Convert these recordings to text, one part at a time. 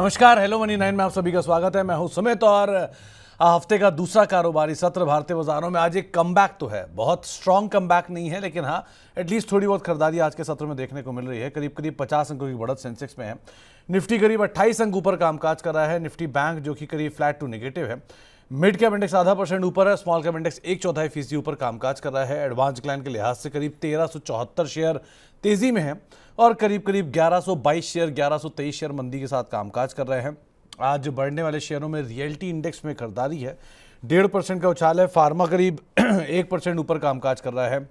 नमस्कार, hello money 9 में आप सभी का स्वागत है। मैं हूं सुमित और हफ्ते का दूसरा कारोबारी सत्र भारतीय बाजारों में आज एक कमबैक तो है। बहुत स्ट्रॉन्ग कमबैक नहीं है, लेकिन हाँ एटलीस्ट थोड़ी बहुत खरीदारी आज के सत्र में देखने को मिल रही है। करीब करीब 50 अंकों की बढ़त सेंसेक्स में है। निफ्टी करीब 28 अंक ऊपर कामकाज कर रहा है। निफ्टी बैंक जो कि करीब फ्लैट टू नेगेटिव है। मिड कैप इंडेक्स ½ % ऊपर है। स्मॉल कैप इंडेक्स 1/4% ऊपर कामकाज कर रहा है। एडवांस क्लाइंट के लिहाज से करीब 1374 शेयर तेजी में है और करीब करीब 1122 शेयर 1123 शेयर मंदी के साथ कामकाज कर रहे हैं। आज बढ़ने वाले शेयरों में रियल्टी इंडेक्स में खरीदारी है। 1.5% का उछाल है। फार्मा करीब 1% ऊपर कामकाज कर रहा है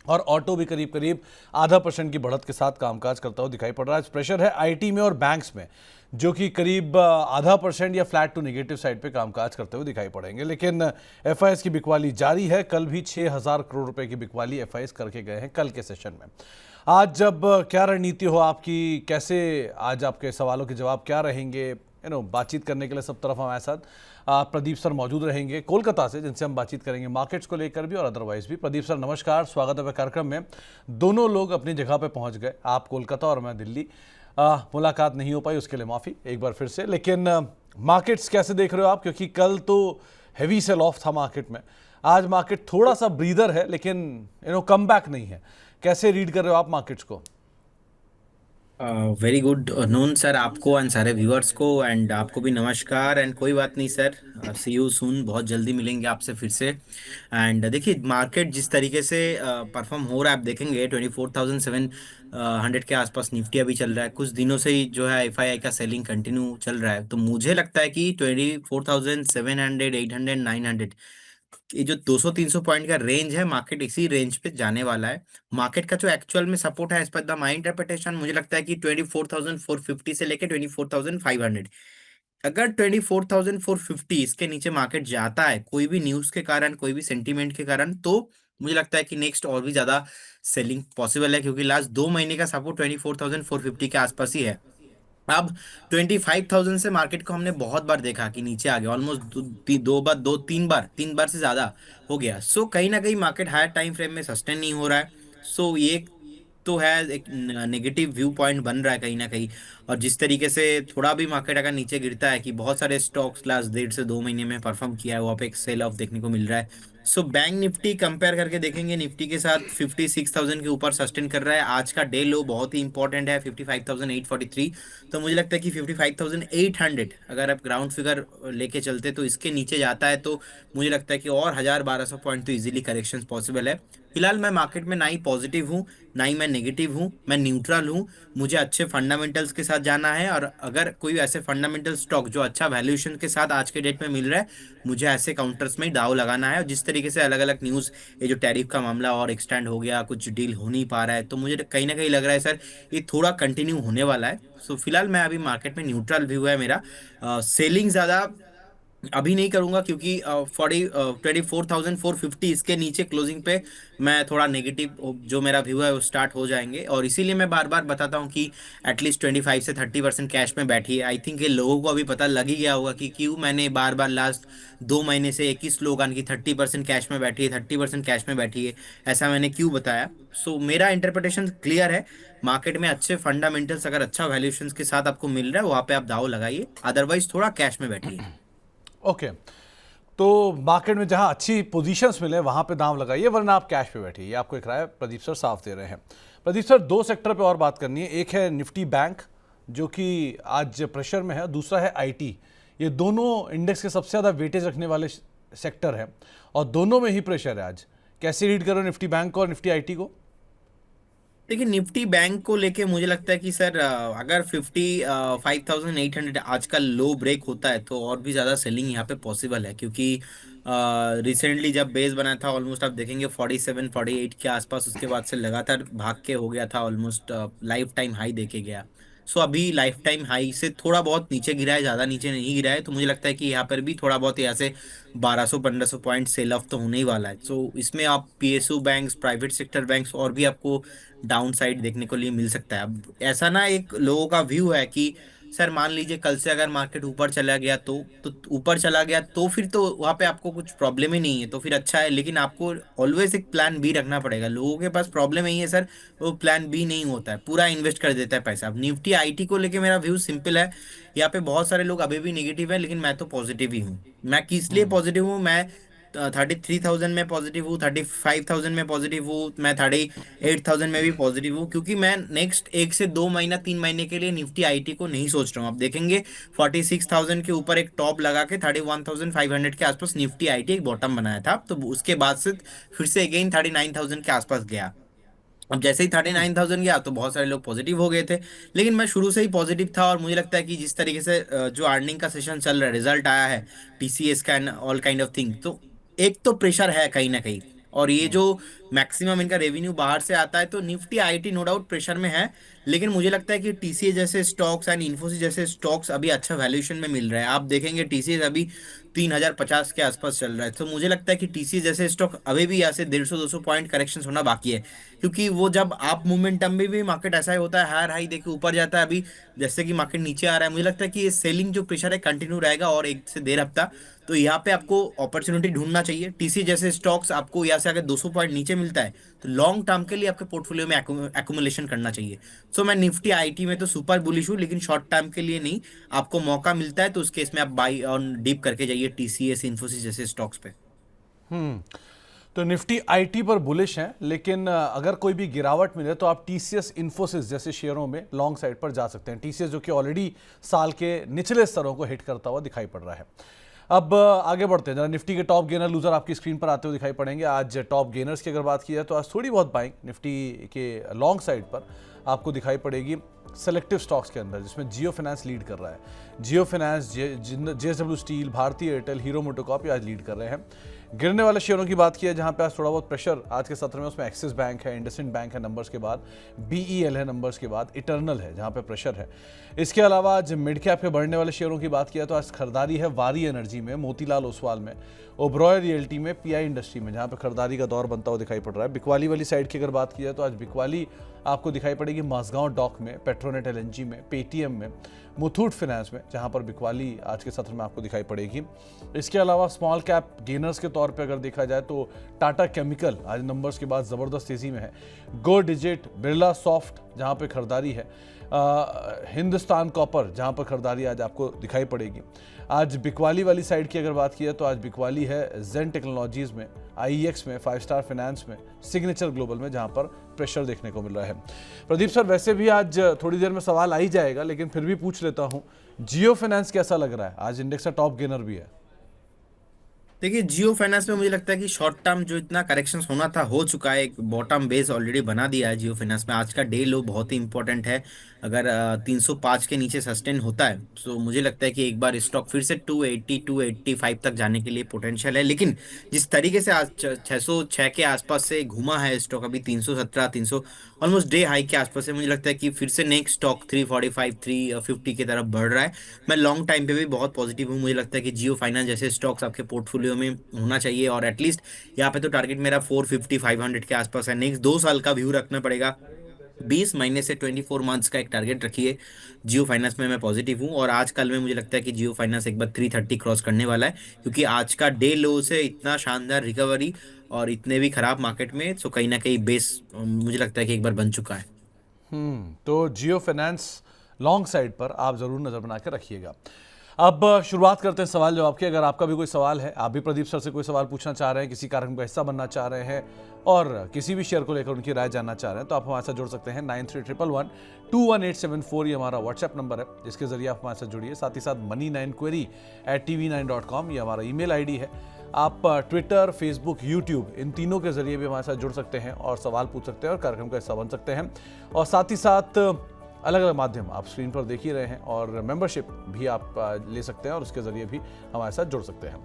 और ऑटो भी करीब करीब ½ % की बढ़त के साथ कामकाज करता हुआ दिखाई पड़ रहा है। प्रेशर है आईटी में और बैंक्स में, जो कि करीब ½ % या फ्लैट टू नेगेटिव साइड पे कामकाज करते हुए दिखाई पड़ेंगे। लेकिन एफआईएस की बिकवाली जारी है। कल भी 6000 करोड़ रुपए की बिकवाली एफआईएस करके गए हैं कल के सेशन में। आज जब क्या रणनीति हो आपकी, कैसे आज आपके सवालों के जवाब क्या रहेंगे, बातचीत करने के लिए सब तरफ हमारे साथ प्रदीप सर मौजूद रहेंगे कोलकाता से, जिनसे हम बातचीत करेंगे मार्केट्स को लेकर भी और अदरवाइज भी। प्रदीप सर नमस्कार, स्वागत है कार्यक्रम में। दोनों लोग अपनी जगह पे पहुंच गए, आप कोलकाता और मैं दिल्ली। मुलाकात नहीं हो पाई, उसके लिए माफ़ी एक बार फिर से। लेकिन मार्केट्स कैसे देख रहे हो आप, क्योंकि कल तो हैवी सेल ऑफ था मार्केट में। आज मार्केट थोड़ा सा ब्रीदर है, लेकिन कम बैक नहीं है। कैसे रीड कर रहे हो आप मार्केट्स को? वेरी गुड नून सर, आपको एंड सारे व्यूअर्स को, एंड आपको भी नमस्कार। एंड कोई बात नहीं सर, सी यू सून, बहुत जल्दी मिलेंगे आपसे फिर से। एंड देखिए मार्केट जिस तरीके से परफॉर्म हो रहा है, आप देखेंगे 24,700 के आसपास निफ्टी अभी चल रहा है। कुछ दिनों से ही जो है एफआईआई का सेलिंग कंटिन्यू चल रहा है, तो मुझे लगता है कि 24,700, 800, 900, ये जो 200-300 पॉइंट का रेंज है, मार्केट इसी रेंज पे जाने वाला है। मार्केट का जो एक्चुअल में सपोर्ट है, as per the my interpretation, मुझे लगता है कि 24,450 से लेके 24,500। अगर 24,450 इसके नीचे मार्केट जाता है कोई भी न्यूज के कारण, कोई भी सेंटीमेंट के कारण, तो मुझे लगता है कि नेक्स्ट और भी ज्यादा सेलिंग पॉसिबल है, क्योंकि लास्ट 2 महीने का सपोर्ट 24,450 के आसपास ही है। अब 25,000 से मार्केट को हमने बहुत बार देखा कि नीचे आ गया, ऑलमोस्ट दो बार, दो तीन बार से ज्यादा हो गया। सो कहीं ना कहीं मार्केट हायर टाइम फ्रेम में सस्टेन नहीं हो रहा है। सो ये तो है, एक नेगेटिव व्यू पॉइंट बन रहा है कहीं ना कहीं। और जिस तरीके से थोड़ा भी मार्केट अगर नीचे गिरता है, कि बहुत सारे स्टॉक्स लास्ट 1.5 से 2 महीने में परफॉर्म किया है, वहाँ पे एक सेल ऑफ देखने को मिल रहा है। सो बैंक निफ्टी कंपेयर करके देखेंगे, निफ्टी के साथ 56,000 के ऊपर सस्टेन कर रहा है। आज का डे लो बहुत ही इंपॉर्टेंट है, 55,843। तो मुझे लगता है कि 55,800 अगर आप ग्राउंड फिगर लेके चलते तो इसके नीचे जाता है, तो मुझे लगता है कि और 1,000-1,200 पॉइंट तो इजीली करेक्शन पॉसिबल है। फिलहाल मैं मार्केट में ना ही पॉजिटिव हूँ, ना ही मैं नेगेटिव हूँ, मैं न्यूट्रल हूँ। मुझे अच्छे फंडामेंटल्स के साथ जाना है, और अगर कोई ऐसे फंडामेंटल स्टॉक जो अच्छा वैल्यूएशन के साथ आज के डेट में मिल रहा है, मुझे ऐसे काउंटर्स में ही दाव लगाना है। और जिस तरीके से अलग अलग न्यूज़, ये जो टैरिफ का मामला और एक्सटेंड हो गया, कुछ डील हो नहीं पा रहा है, तो मुझे कहीं ना कहीं लग रहा है सर ये थोड़ा कंटिन्यू होने वाला है। सो फिलहाल मैं अभी मार्केट में न्यूट्रल व्यू है मेरा। सेलिंग ज्यादा अभी नहीं करूंगा, क्योंकि 24,450 इसके नीचे क्लोजिंग पे मैं थोड़ा नेगेटिव जो मेरा व्यू है वो स्टार्ट हो जाएंगे। और इसीलिए मैं बार बार बताता हूँ कि एटलीस्ट 25 से 30% कैश में बैठी है। आई थिंक ये लोगों को अभी पता लग ही गया होगा कि क्यों मैंने बार बार लास्ट 2 महीने से एक ही स्लोगन की 30% कैश में बैठी है, 30% कैश में बैठी है, ऐसा मैंने क्यों बताया। सो मेरा इंटरप्रिटेशन क्लियर है। मार्केट में अच्छे फंडामेंटल्स अगर अच्छा वैल्यूएशंस के साथ आपको मिल रहा है, वहां पे आप दाव लगाइए, अदरवाइज थोड़ा कैश में बैठिए। ओके, तो मार्केट में जहां अच्छी पोजीशंस मिले वहां पे दांव लगाइए, वरना आप कैश पे बैठिए। ये आपको एक राय प्रदीप सर साफ दे रहे हैं। प्रदीप सर, दो सेक्टर पे और बात करनी है। एक है निफ्टी बैंक, जो कि आज प्रेशर में है। दूसरा है आईटी। ये दोनों इंडेक्स के सबसे ज़्यादा वेटेज रखने वाले सेक्टर हैं और दोनों में ही प्रेशर है आज। कैसे रीड करो निफ्टी बैंक को और निफ्टी आईटी को? देखिए निफ्टी बैंक को लेके मुझे लगता है कि सर अगर 55,800 आज का लो ब्रेक होता है, तो और भी ज़्यादा सेलिंग यहाँ पे पॉसिबल है, क्योंकि रिसेंटली जब बेस बना था, ऑलमोस्ट आप देखेंगे 47-48 के आसपास, उसके बाद से लगातार भाग के हो गया था, ऑलमोस्ट लाइफ टाइम हाई देके गया। सो अभी लाइफ टाइम हाई से थोड़ा बहुत नीचे गिरा है, ज़्यादा नीचे नहीं गिरा है, तो मुझे लगता है कि यहाँ पर भी थोड़ा बहुत यहाँ से 1,200-1,500 पॉइंट सेल ऑफ तो होने ही वाला है। सो इसमें आप PSU banks, private sector banks और भी आपको डाउन साइड देखने को लिए मिल सकता है। अब ऐसा ना, एक लोगों का व्यू है कि सर मान लीजिए कल से अगर मार्केट ऊपर चला गया तो ऊपर चला गया तो फिर तो वहां पे आपको कुछ प्रॉब्लम ही नहीं है, तो फिर अच्छा है। लेकिन आपको ऑलवेज एक प्लान बी रखना पड़ेगा। लोगों के पास प्रॉब्लम यही है सर, वो प्लान बी नहीं होता है, पूरा इन्वेस्ट कर देता है पैसा। अब निफ्टी आईटी को लेके मेरा व्यू सिंपल है। यहाँ पे बहुत सारे लोग अभी भी नेगेटिव है, लेकिन मैं तो पॉजिटिव ही हूँ। मैं किस लिए पॉजिटिव हूँ? मैं 33,000 में पॉजिटिव हूँ, 35,000 में पॉजिटिव हूँ, मैं 38,000 में भी पॉजिटिव हूँ, क्योंकि मैं नेक्स्ट 1 से 2 महीना 3 महीने के लिए निफ्टी आईटी को नहीं सोच रहा हूँ। आप देखेंगे 46,000 के ऊपर एक टॉप लगा के 31,500 के आसपास निफ्टी आईटी एक बॉटम बनाया था, तो उसके बाद से फिर से अगेन 39,000 के आसपास गया। अब जैसे ही 39,000 गया तो बहुत सारे लोग पॉजिटिव हो गए थे, लेकिन मैं शुरू से ही पॉजिटिव था। और मुझे लगता है कि जिस तरीके से जो अर्निंग का सेशन चल रहा है, रिजल्ट आया है टीसीएस का and all kind of thing, तो एक तो प्रेशर है कहीं ना कहीं। और ये जो मैक्सिमम इनका रेवेन्यू बाहर से आता है, तो Nifty IT no doubt pressure में है। लेकिन मुझे लगता है कि टीसीएस जैसे स्टॉक्स एंड इन्फोसिस जैसे स्टॉक्स अभी अच्छा वैल्यूएशन में मिल रहा है। आप देखेंगे टीसीएस अभी 3,050 के आसपास चल रहा है, तो मुझे लगता है कि टीसीएस जैसे स्टॉक अभी भी यहाँ से 150-200 पॉइंट करेक्शन होना बाकी है। क्योंकि वो जब आप मोमेंटम में भी मार्केट ऐसा ही होता है, हायर हाई देके ऊपर जाता है। अभी जैसे कि मार्केट नीचे आ रहा है, मुझे लगता है कि ये सेलिंग जो प्रेशर है कंटिन्यू रहेगा और 1 से 1.5 हफ्ता। तो यहाँ पे आपको अपॉर्चुनिटी ढूंढना चाहिए। टीसी जैसे स्टॉक्स आपको यहाँ से अगर 200 पॉइंट नीचे मिलता है, तो लॉन्ग टर्म के लिए आपके पोर्टफोलियो में एक्यूमुलेशन करना चाहिए। सो मैं निफ्टी आईटी में तो सुपर बुलिश हूँ, लेकिन शॉर्ट टर्म के लिए नहीं। आपको मौका मिलता है तो उस केस में आप बाई ऑन डीप करके जाइए टीसीएस इन्फोसिस जैसे स्टॉक्स पे। तो निफ्टी आईटी पर बुलिश हैं, लेकिन अगर कोई भी गिरावट मिले तो आप टीसीएस इन्फोसिस जैसे शेयरों में लॉन्ग साइड पर जा सकते हैं। टीसीएस जो कि ऑलरेडी साल के निचले स्तरों को हिट करता हुआ दिखाई पड़ रहा है। अब आगे बढ़ते हैं जरा। निफ्टी के टॉप गेनर लूजर आपकी स्क्रीन पर आते हुए दिखाई पड़ेंगे। आज टॉप गेनर्स की अगर बात की जाए तो आज थोड़ी बहुत बाइंग निफ्टी के लॉन्ग साइड पर आपको दिखाई पड़ेगी सेलेक्टिव स्टॉक्स के अंदर, जिसमें जियो फाइनेंस लीड कर रहा है। जियो फाइनेंस, जेएसडब्ल्यू स्टील, भारतीय एयरटेल, हीरो मोटोकॉर्प आज लीड कर रहे हैं। गिरने वाले शेयरों की बात की है जहां पे आज थोड़ा बहुत प्रेशर आज के सत्र में, उसमें एक्सिस बैंक है, इंडसइंड बैंक है नंबर्स के बाद, बीईएल है नंबर्स के बाद, इटर्नल है जहां पे प्रेशर है। इसके अलावा आज मिड कैप के बढ़ने वाले शेयरों की बात किया तो आज खरीदारी है वारी एनर्जी में, मोतीलाल ओसवाल में, ओब्रॉय रियल्टी में, पीआई इंडस्ट्री में, जहां पे खरीदारी का दौर बनता हुआ दिखाई पड़ रहा है। बिकवाली वाली साइड की अगर बात की जाए तो आज बिकवाली आपको दिखाई पड़ेगी माझगांव डॉक में, पेट्रोनेट एलएनजी में, पेटीएम में, मुथूट फाइनेंस में, जहां पर बिकवाली आज के सत्र में आपको दिखाई पड़ेगी। इसके अलावा स्मॉल कैप गेनर्स के तौर पे अगर देखा जाए तो टाटा केमिकल आज नंबर्स के बाद ज़बरदस्त तेज़ी में है। गो डिजिट, बिरला सॉफ्ट जहां पे खरीदारी है, हिंदुस्तान कॉपर जहां पर खरीदारी आज आपको दिखाई पड़ेगी। आज बिकवाली वाली साइड की अगर बात की है तो आज बिकवाली है जेन टेक्नोलॉजीज़ में, आईईएक्स में, 5 स्टार फाइनेंस में, सिग्नेचर ग्लोबल में, जहां पर प्रेशर देखने को मिल रहा है। प्रदीप सर, वैसे भी आज थोड़ी देर में सवाल आ ही जाएगा, लेकिन फिर भी पूछ लेता हूं, जियो फाइनेंस कैसा लग रहा है? आज इंडेक्स का टॉप गेनर भी है। देखिए जियो फाइनेंस में मुझे लगता है कि शॉर्ट टर्म जो इतना करेक्शन होना था हो चुका है। एक बॉटम बेस ऑलरेडी बना दिया है जियो फाइनेंस में। आज का डे लो बहुत ही इंपॉर्टेंट है। अगर 305 के नीचे सस्टेन होता है तो मुझे लगता है कि एक बार स्टॉक फिर से 280 285 तक जाने के लिए पोटेंशियल है। लेकिन जिस तरीके से आज 606 के आसपास से घुमा है स्टॉक, अभी 317 300 ऑलमोस्ट डे हाई के आसपास है, मुझे लगता है कि फिर से नेक्स्ट स्टॉक 345 350 की तरफ बढ़ रहा है। मैं लॉन्ग टाइम पे भी बहुत पॉजिटिव हूँ। मुझे लगता है कि जियो फाइनेंस जैसे स्टॉक्स आपके पोर्टफोलियो में होना चाहिए। और एटलीस्ट यहाँ पे तो टारगेट मेरा 450 500 के आसपास है। नेक्स्ट 2 साल का व्यू रखना पड़ेगा। 20 महीने से 24 मंथ्स का एक टारगेट रखिए। जियो फाइनेंस में मैं पॉजिटिव हूँ। और आज कल में मुझे लगता है कि जियो फाइनेंस एक बार 330 क्रॉस करने वाला है, क्योंकि आज का डे लो से इतना शानदार रिकवरी और इतने भी खराब मार्केट में, सो कहीं ना कहीं बेस मुझे लगता है कि एक बार बन चुका है। तो जियो फाइनेंस लॉन्ग साइड पर आप ज़रूर नज़र बना के रखिएगा। अब शुरुआत करते हैं सवाल जवाब की। अगर आपका भी कोई सवाल है, आप भी प्रदीप सर से कोई सवाल पूछना चाह रहे हैं, किसी कार्यक्रम का हिस्सा बनना चाह रहे हैं और किसी भी शेयर को लेकर उनकी राय जानना चाह रहे हैं, तो आप हमारे साथ जुड़ सकते हैं। 9311 ये हमारा व्हाट्सएप नंबर है, जिसके जरिए आप हमारे साथ जुड़िए। साथ ही साथ money9query@tv9.com ये हमारा ईमेल आईडी है। आप ट्विटर, फेसबुक, यूट्यूब इन तीनों के जरिए भी हमारे साथ जुड़ सकते हैं और सवाल पूछ सकते हैं और कार्यक्रम का हिस्सा बन सकते हैं। और साथ ही साथ अलग अलग माध्यम आप स्क्रीन पर देख ही रहे हैं, और मेंबरशिप भी आप ले सकते हैं और उसके ज़रिए भी हमारे साथ जुड़ सकते हैं।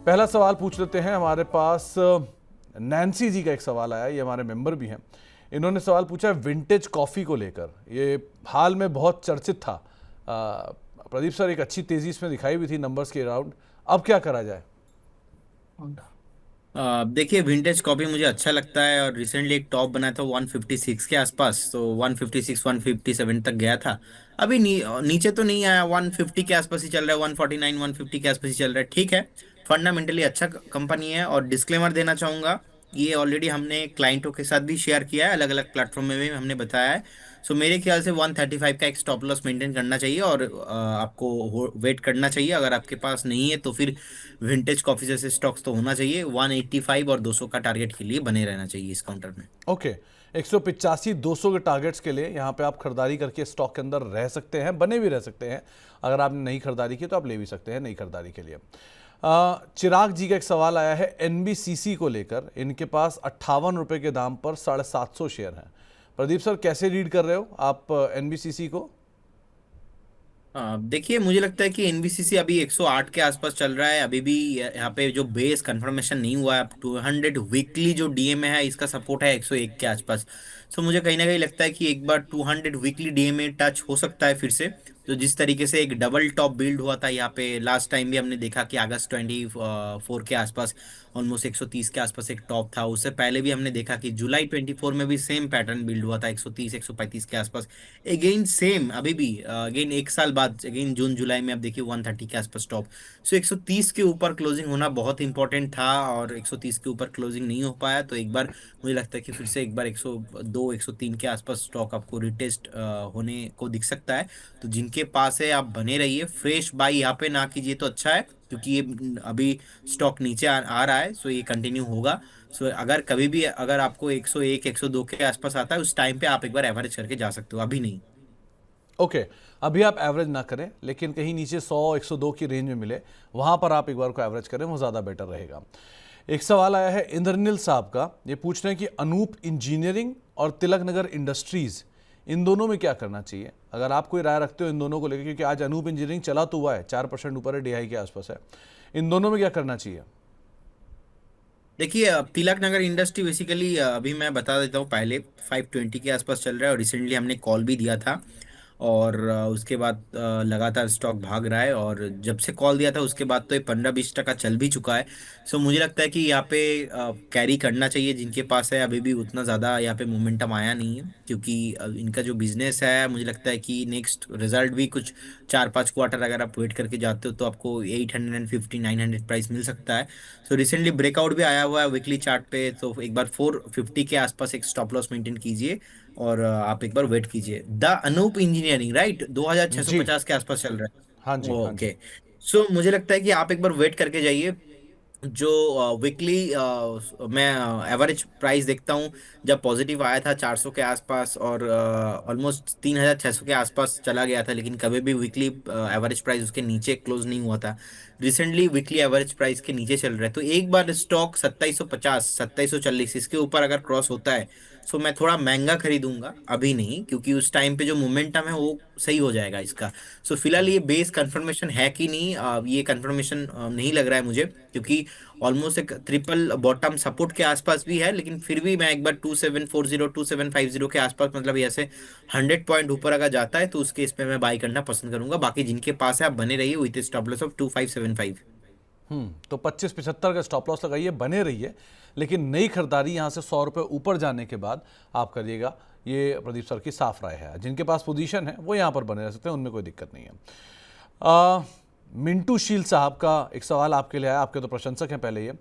पहला सवाल पूछ लेते हैं। हमारे पास नैन्सी जी का एक सवाल आया, ये हमारे मेंबर भी हैं। इन्होंने सवाल पूछा है विंटेज कॉफ़ी को लेकर। ये हाल में बहुत चर्चित था। प्रदीप सर, एक अच्छी तेज़ी इसमें दिखाई हुई थी नंबर्स के अराउंड, अब क्या करा जाए? देखिए विंटेज कॉपी मुझे अच्छा लगता है, और रिसेंटली एक टॉप बना था 156 के आसपास, तो 156 157 तक गया था। अभी नीचे तो नहीं आया, 150 के आसपास ही चल रहा है, 149 150 के आसपास ही चल रहा है, ठीक है। फंडामेंटली अच्छा कंपनी है। और डिस्क्लेमर देना चाहूंगा, ये ऑलरेडी हमने क्लाइंटों के साथ भी शेयर किया है, अलग अलग प्लेटफॉर्म में भी हमने बताया है। सो मेरे ख्याल से 135 का एक स्टॉप लॉस मेंटेन करना चाहिए, और आपको वेट करना चाहिए। अगर आपके पास नहीं है तो फिर विंटेज कॉफी जैसे स्टॉक्स तो होना चाहिए, 185 और 200 का टारगेट के लिए बने रहना चाहिए इस काउंटर में। ओके, 185 200 के टारगेट्स के लिए यहाँ पे आप खरीदारी करके स्टॉक के अंदर रह सकते हैं, बने भी रह सकते हैं। अगर आपने नई खरीदारी की तो आप ले भी सकते हैं नई खरीदारी के लिए। चिराग जी का एक सवाल आया है एनबीसीसी को लेकर। इनके पास 58 रुपए के दाम पर 750 शेयर हैं। प्रदीप सर, कैसे रीड कर रहे हो आप एनबीसीसी को? देखिए मुझे लगता है कि एनबीसीसी अभी 108 के आसपास चल रहा है अभी भी। यहाँ पे जो बेस कंफर्मेशन नहीं हुआ है, 200 वीकली जो डीएमए है इसका सपोर्ट है 101 के आसपास। सो मुझे कहीं ना कहीं लगता है कि एक बार 200 वीकली डीएमए टच हो सकता है फिर से। तो जिस तरीके से एक डबल टॉप बिल्ड हुआ था यहाँ पे लास्ट टाइम भी हमने देखा कि अगस्त 24 के आसपास ऑलमोस्ट 130 के आसपास एक टॉप था। उससे पहले भी हमने देखा कि जुलाई 24 में भी सेम पैटर्न बिल्ड हुआ था 130 135 के आसपास। अगेन सेम अभी भी अगेन एक साल बाद अगेन जून जुलाई में आप देखिए 130 के आसपास टॉप। सो 130 के ऊपर क्लोजिंग होना बहुत इंपॉर्टेंट था, और 130 के ऊपर क्लोजिंग नहीं हो पाया। तो एक बार मुझे लगता है कि फिर से एक बार 102 103 के आसपास स्टॉक आपको रिटेस्ट होने को दिख सकता है। तो जिनके पास है आप बने रहिए, फ्रेश बाई यहाँ पे ना कीजिए तो अच्छा है, क्योंकि ये अभी स्टॉक नीचे आ रहा है, सो ये कंटिन्यू होगा। सो अगर कभी भी अगर आपको 101 102 के आसपास आता है, उस टाइम पे आप एक बार एवरेज करके जा सकते हो, अभी नहीं। ओके, अभी आप एवरेज ना करें, लेकिन कहीं नीचे 100 102 की रेंज में मिले, वहां पर आप एक बार को एवरेज करें, वो ज़्यादा बेटर रहेगा। एक सवाल आया है इंद्रनील साहब का। ये पूछ रहे हैं कि अनूप इंजीनियरिंग और तिलक नगर इंडस्ट्रीज़, इन दोनों में क्या करना चाहिए? अगर आप कोई राय रखते हो इन दोनों को लेकर, क्योंकि आज अनूप इंजीनियरिंग चला तो हुआ है, 4% ऊपर है, डीआई के आसपास है। इन दोनों में क्या करना चाहिए? देखिए तिलक नगर इंडस्ट्री बेसिकली अभी मैं बता देता हूँ, पहले 520 के आसपास चल रहा है, और रिसेंटली हमने कॉल भी दिया था। और उसके बाद लगातार स्टॉक भाग रहा है, और जब से कॉल दिया था उसके बाद तो ये 15-20 टका चल भी चुका है। सो मुझे लगता है कि यहाँ पे कैरी करना चाहिए जिनके पास है। अभी भी उतना ज़्यादा यहाँ पे मोमेंटम आया नहीं है, क्योंकि इनका जो बिजनेस है मुझे लगता है कि नेक्स्ट रिजल्ट भी कुछ 4-5 क्वार्टर अगर आप वेट करके जाते हो तो आपको 850 900 प्राइस मिल सकता है। सो रिसेंटली ब्रेकआउट भी आया हुआ है वीकली चार्ट पे, तो एक बार 450 के आसपास एक स्टॉप लॉस मेंटेन कीजिए, और आप एक बार वेट कीजिए। द अनूप इंजीनियरिंग राइट जी, 2650 के आसपास चल रहा हाँ जी, है, हाँ जी। ओके। सो मुझे लगता है कि आप एक बार वेट करके जाइए। जो वीकली मैं एवरेज प्राइस देखता हूँ, जब पॉजिटिव आया था 400 के आसपास, और ऑलमोस्ट 3600 के आसपास चला गया था, लेकिन कभी भी वीकली एवरेज प्राइस उसके नीचे क्लोज नहीं हुआ था। रिसेंटली वीकली एवरेज प्राइस के नीचे चल रहा है, तो एक बार स्टॉक 2750 2740 इसके ऊपर अगर क्रॉस होता है, सो मैं थोड़ा महंगा खरीदूंगा, अभी नहीं, क्योंकि उस टाइम पे जो मोमेंटम है वो सही हो जाएगा इसका। सो फिलहाल ये बेस कंफर्मेशन है कि नहीं, ये कंफर्मेशन नहीं लग रहा है मुझे, क्योंकि ऑलमोस्ट एक ट्रिपल बॉटम सपोर्ट के आसपास भी है। लेकिन फिर भी मैं एक बार 2740 2750 के आसपास, मतलब ऐसे 100 पॉइंट ऊपर अगर जाता है तो उस केस पे मैं बाई करना पसंद करूंगा। बाकी जिनके पास है आप बने रहिए विथ स्टॉप लॉस ऑफ 2575। तो 25-75 का स्टॉप लॉस लगाइए, बने रहिए। लेकिन नई खरीदारी यहाँ से 100 रुपये ऊपर जाने के बाद आप करिएगा। ये प्रदीप सर की साफ राय है। जिनके पास पोजीशन है वो यहाँ पर बने रह सकते हैं, उनमें कोई दिक्कत नहीं है। मिंटू शील साहब का एक सवाल आपके लिए आया, आपके तो प्रशंसक हैं पहले। ये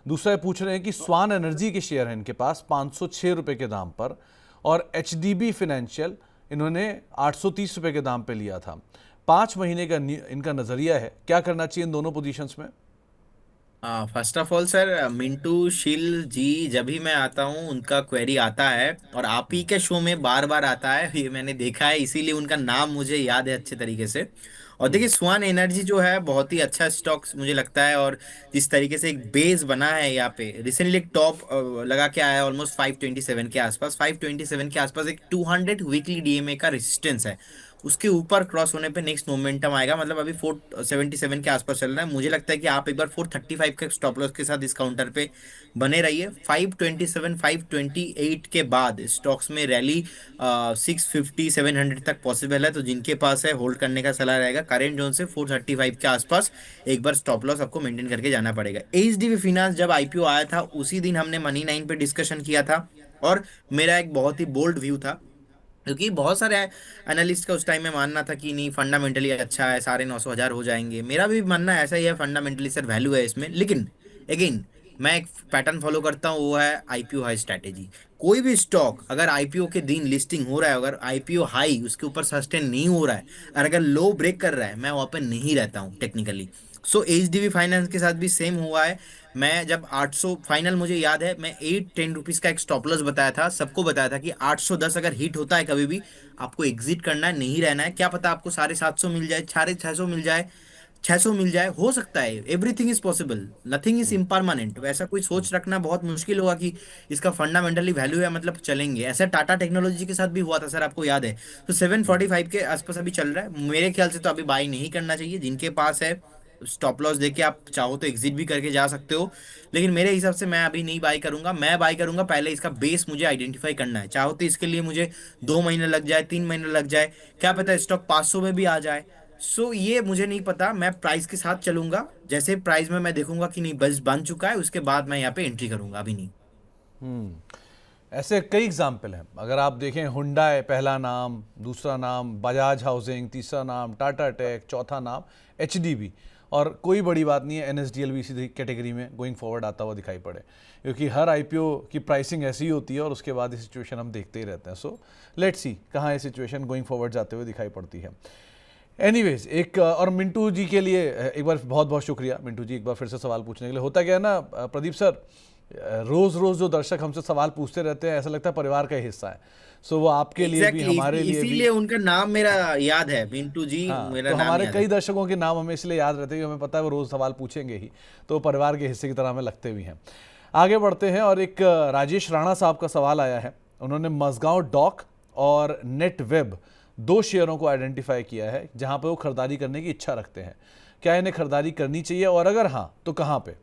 दूसरा, ये पूछ रहे हैं कि स्वान एनर्जी के शेयर हैं इनके पास 506 रुपये के दाम पर, और एचडीबी फाइनेंशियल इन्होंने 830 रुपये के दाम पे लिया था। 5 महीने का इनका नज़रिया है, क्या करना चाहिए इन दोनों पोजीशंस में? First of all sir, Mintu शील जी जब भी मैं आता हूँ उनका क्वेरी आता है, और आप ही के शो में बार बार आता है, ये मैंने देखा है, इसीलिए उनका नाम मुझे याद है अच्छे तरीके से। और देखिए स्वान एनर्जी जो है बहुत ही अच्छा स्टॉक्स मुझे लगता है, और जिस तरीके से एक बेस बना है यहाँ पे, रिसेंटली एक टॉप लगा के आया है ऑलमोस्ट 527 के आसपास, 527 के आसपास एक 200 वीकली डीएमए का रेजिस्टेंस है। उसके ऊपर क्रॉस होने पे नेक्स्ट मोमेंटम आएगा। मतलब अभी 477 के आसपास चल रहा है, मुझे लगता है कि आप एक बार 435 के स्टॉप लॉस के साथ इस काउंटर पे बने रहिए। 527 528 के बाद स्टॉक्स में रैली 650 700 तक पॉसिबल है, तो जिनके पास है होल्ड करने का सलाह रहेगा। करेंट जोन से 435 के आसपास एक बार स्टॉप लॉस आपको मेंटेन करके जाना पड़ेगा। एचडीबी फिनांस जब आईपीओ आया था उसी दिन हमने मनी 9 पे डिस्कशन किया था, और मेरा एक बहुत ही बोल्ड व्यू था, क्योंकि बहुत सारे एनालिस्ट का उस टाइम में मानना था कि नहीं फंडामेंटली अच्छा है, 950 1000 हो जाएंगे। मेरा भी मानना ऐसा ही है, फंडामेंटली सर वैल्यू है इसमें। लेकिन अगेन मैं एक पैटर्न फॉलो करता हूँ, वो है आईपीओ हाई स्ट्रैटेजी। कोई भी स्टॉक अगर आईपीओ के दिन लिस्टिंग हो रहा है, अगर आईपीओ हाई उसके ऊपर सस्टेन नहीं हो रहा है, और अगर लो ब्रेक कर रहा है, मैं वहां पे नहीं रहता हूँ टेक्निकली। सो एचडीबी फाइनेंस के साथ भी सेम हुआ है। मैं जब 800 फाइनल, मुझे याद है मैं 8 10 रुपीज का एक स्टॉप लॉस बताया था, सबको बताया था कि 810 अगर हिट होता है कभी भी आपको एग्जिट करना है, नहीं रहना है। क्या पता आपको 750 मिल जाए, 650 मिल जाए, 600 मिल जाए, हो सकता है। Everything is possible, nothing is impermanent. वैसा कोई सोच रखना बहुत मुश्किल होगा कि इसका फंडामेंटली वैल्यू है मतलब चलेंगे। ऐसा टाटा टेक्नोलॉजी के साथ भी हुआ था सर, आपको याद है। तो 745 के आसपास अभी चल रहा है, मेरे ख्याल से तो अभी बाई नहीं करना चाहिए। जिनके पास है स्टॉप लॉस देके आप चाहो तो एग्जिट भी करके जा सकते हो, लेकिन मेरे हिसाब से मैं अभी नहीं बाई करूंगा। मैं बाई करूंगा, पहले इसका बेस मुझे आइडेंटिफाई करना है। चाहो तो इसके लिए मुझे 2 महीने लग जाए, 3 महीने लग जाए, क्या पता स्टॉक 500 में भी आ जाए। सो ये मुझे नहीं पता, मैं प्राइस के साथ चलूंगा। जैसे प्राइस में मैं देखूंगा कि नहीं बस बन चुका है, उसके बाद मैं यहाँ पे एंट्री करूंगा, अभी नहीं। ऐसे कई एग्जाम्पल हैं। अगर आप देखें, हुंडई पहला नाम, दूसरा नाम बजाज हाउसिंग, तीसरा नाम टाटा टेक, चौथा नाम एचडीबी, और कोई बड़ी बात नहीं है एनएसडीएल भी इसी कैटेगरी में गोइंग फॉरवर्ड आता हुआ दिखाई पड़े, क्योंकि हर आईपीओ की प्राइसिंग ऐसी ही होती है और उसके बाद ये सिचुएशन हम देखते ही रहते हैं। सो लेट्स सी कहाँ ये सिचुएशन गोइंग फॉरवर्ड जाते हुए दिखाई पड़ती है। एनीवेज, एक और मिंटू जी के लिए एक बार बहुत बहुत शुक्रिया। मिंटू जी एक बार फिर से सवाल पूछने के लिए। होता क्या है ना प्रदीप सर, रोज रोज जो दर्शक हमसे सवाल पूछते रहते हैं, ऐसा लगता है परिवार का ही हिस्सा है। सो वो आपके लिए भी, एग्जैक्टली हमारे लिए भी। इसीलिए उनका नाम मेरा याद है, मिंटू जी हाँ, मेरा तो नाम हमारे याद कई है। दर्शकों के नाम हमें इसलिए याद रहते हैं कि हमें पता है वो रोज सवाल पूछेंगे ही, तो परिवार के हिस्से की तरह हमें लगते भी हैं। आगे बढ़ते हैं, और एक राजेश राणा साहब का सवाल आया है। उन्होंने मजगांव डॉक और नेट वेब दो शेयरों को आइडेंटिफाई किया है जहां पे वो खरीदारी करने की इच्छा रखते हैं। क्या इन्हें खरीदारी करनी चाहिए, और अगर हाँ तो कहां पे?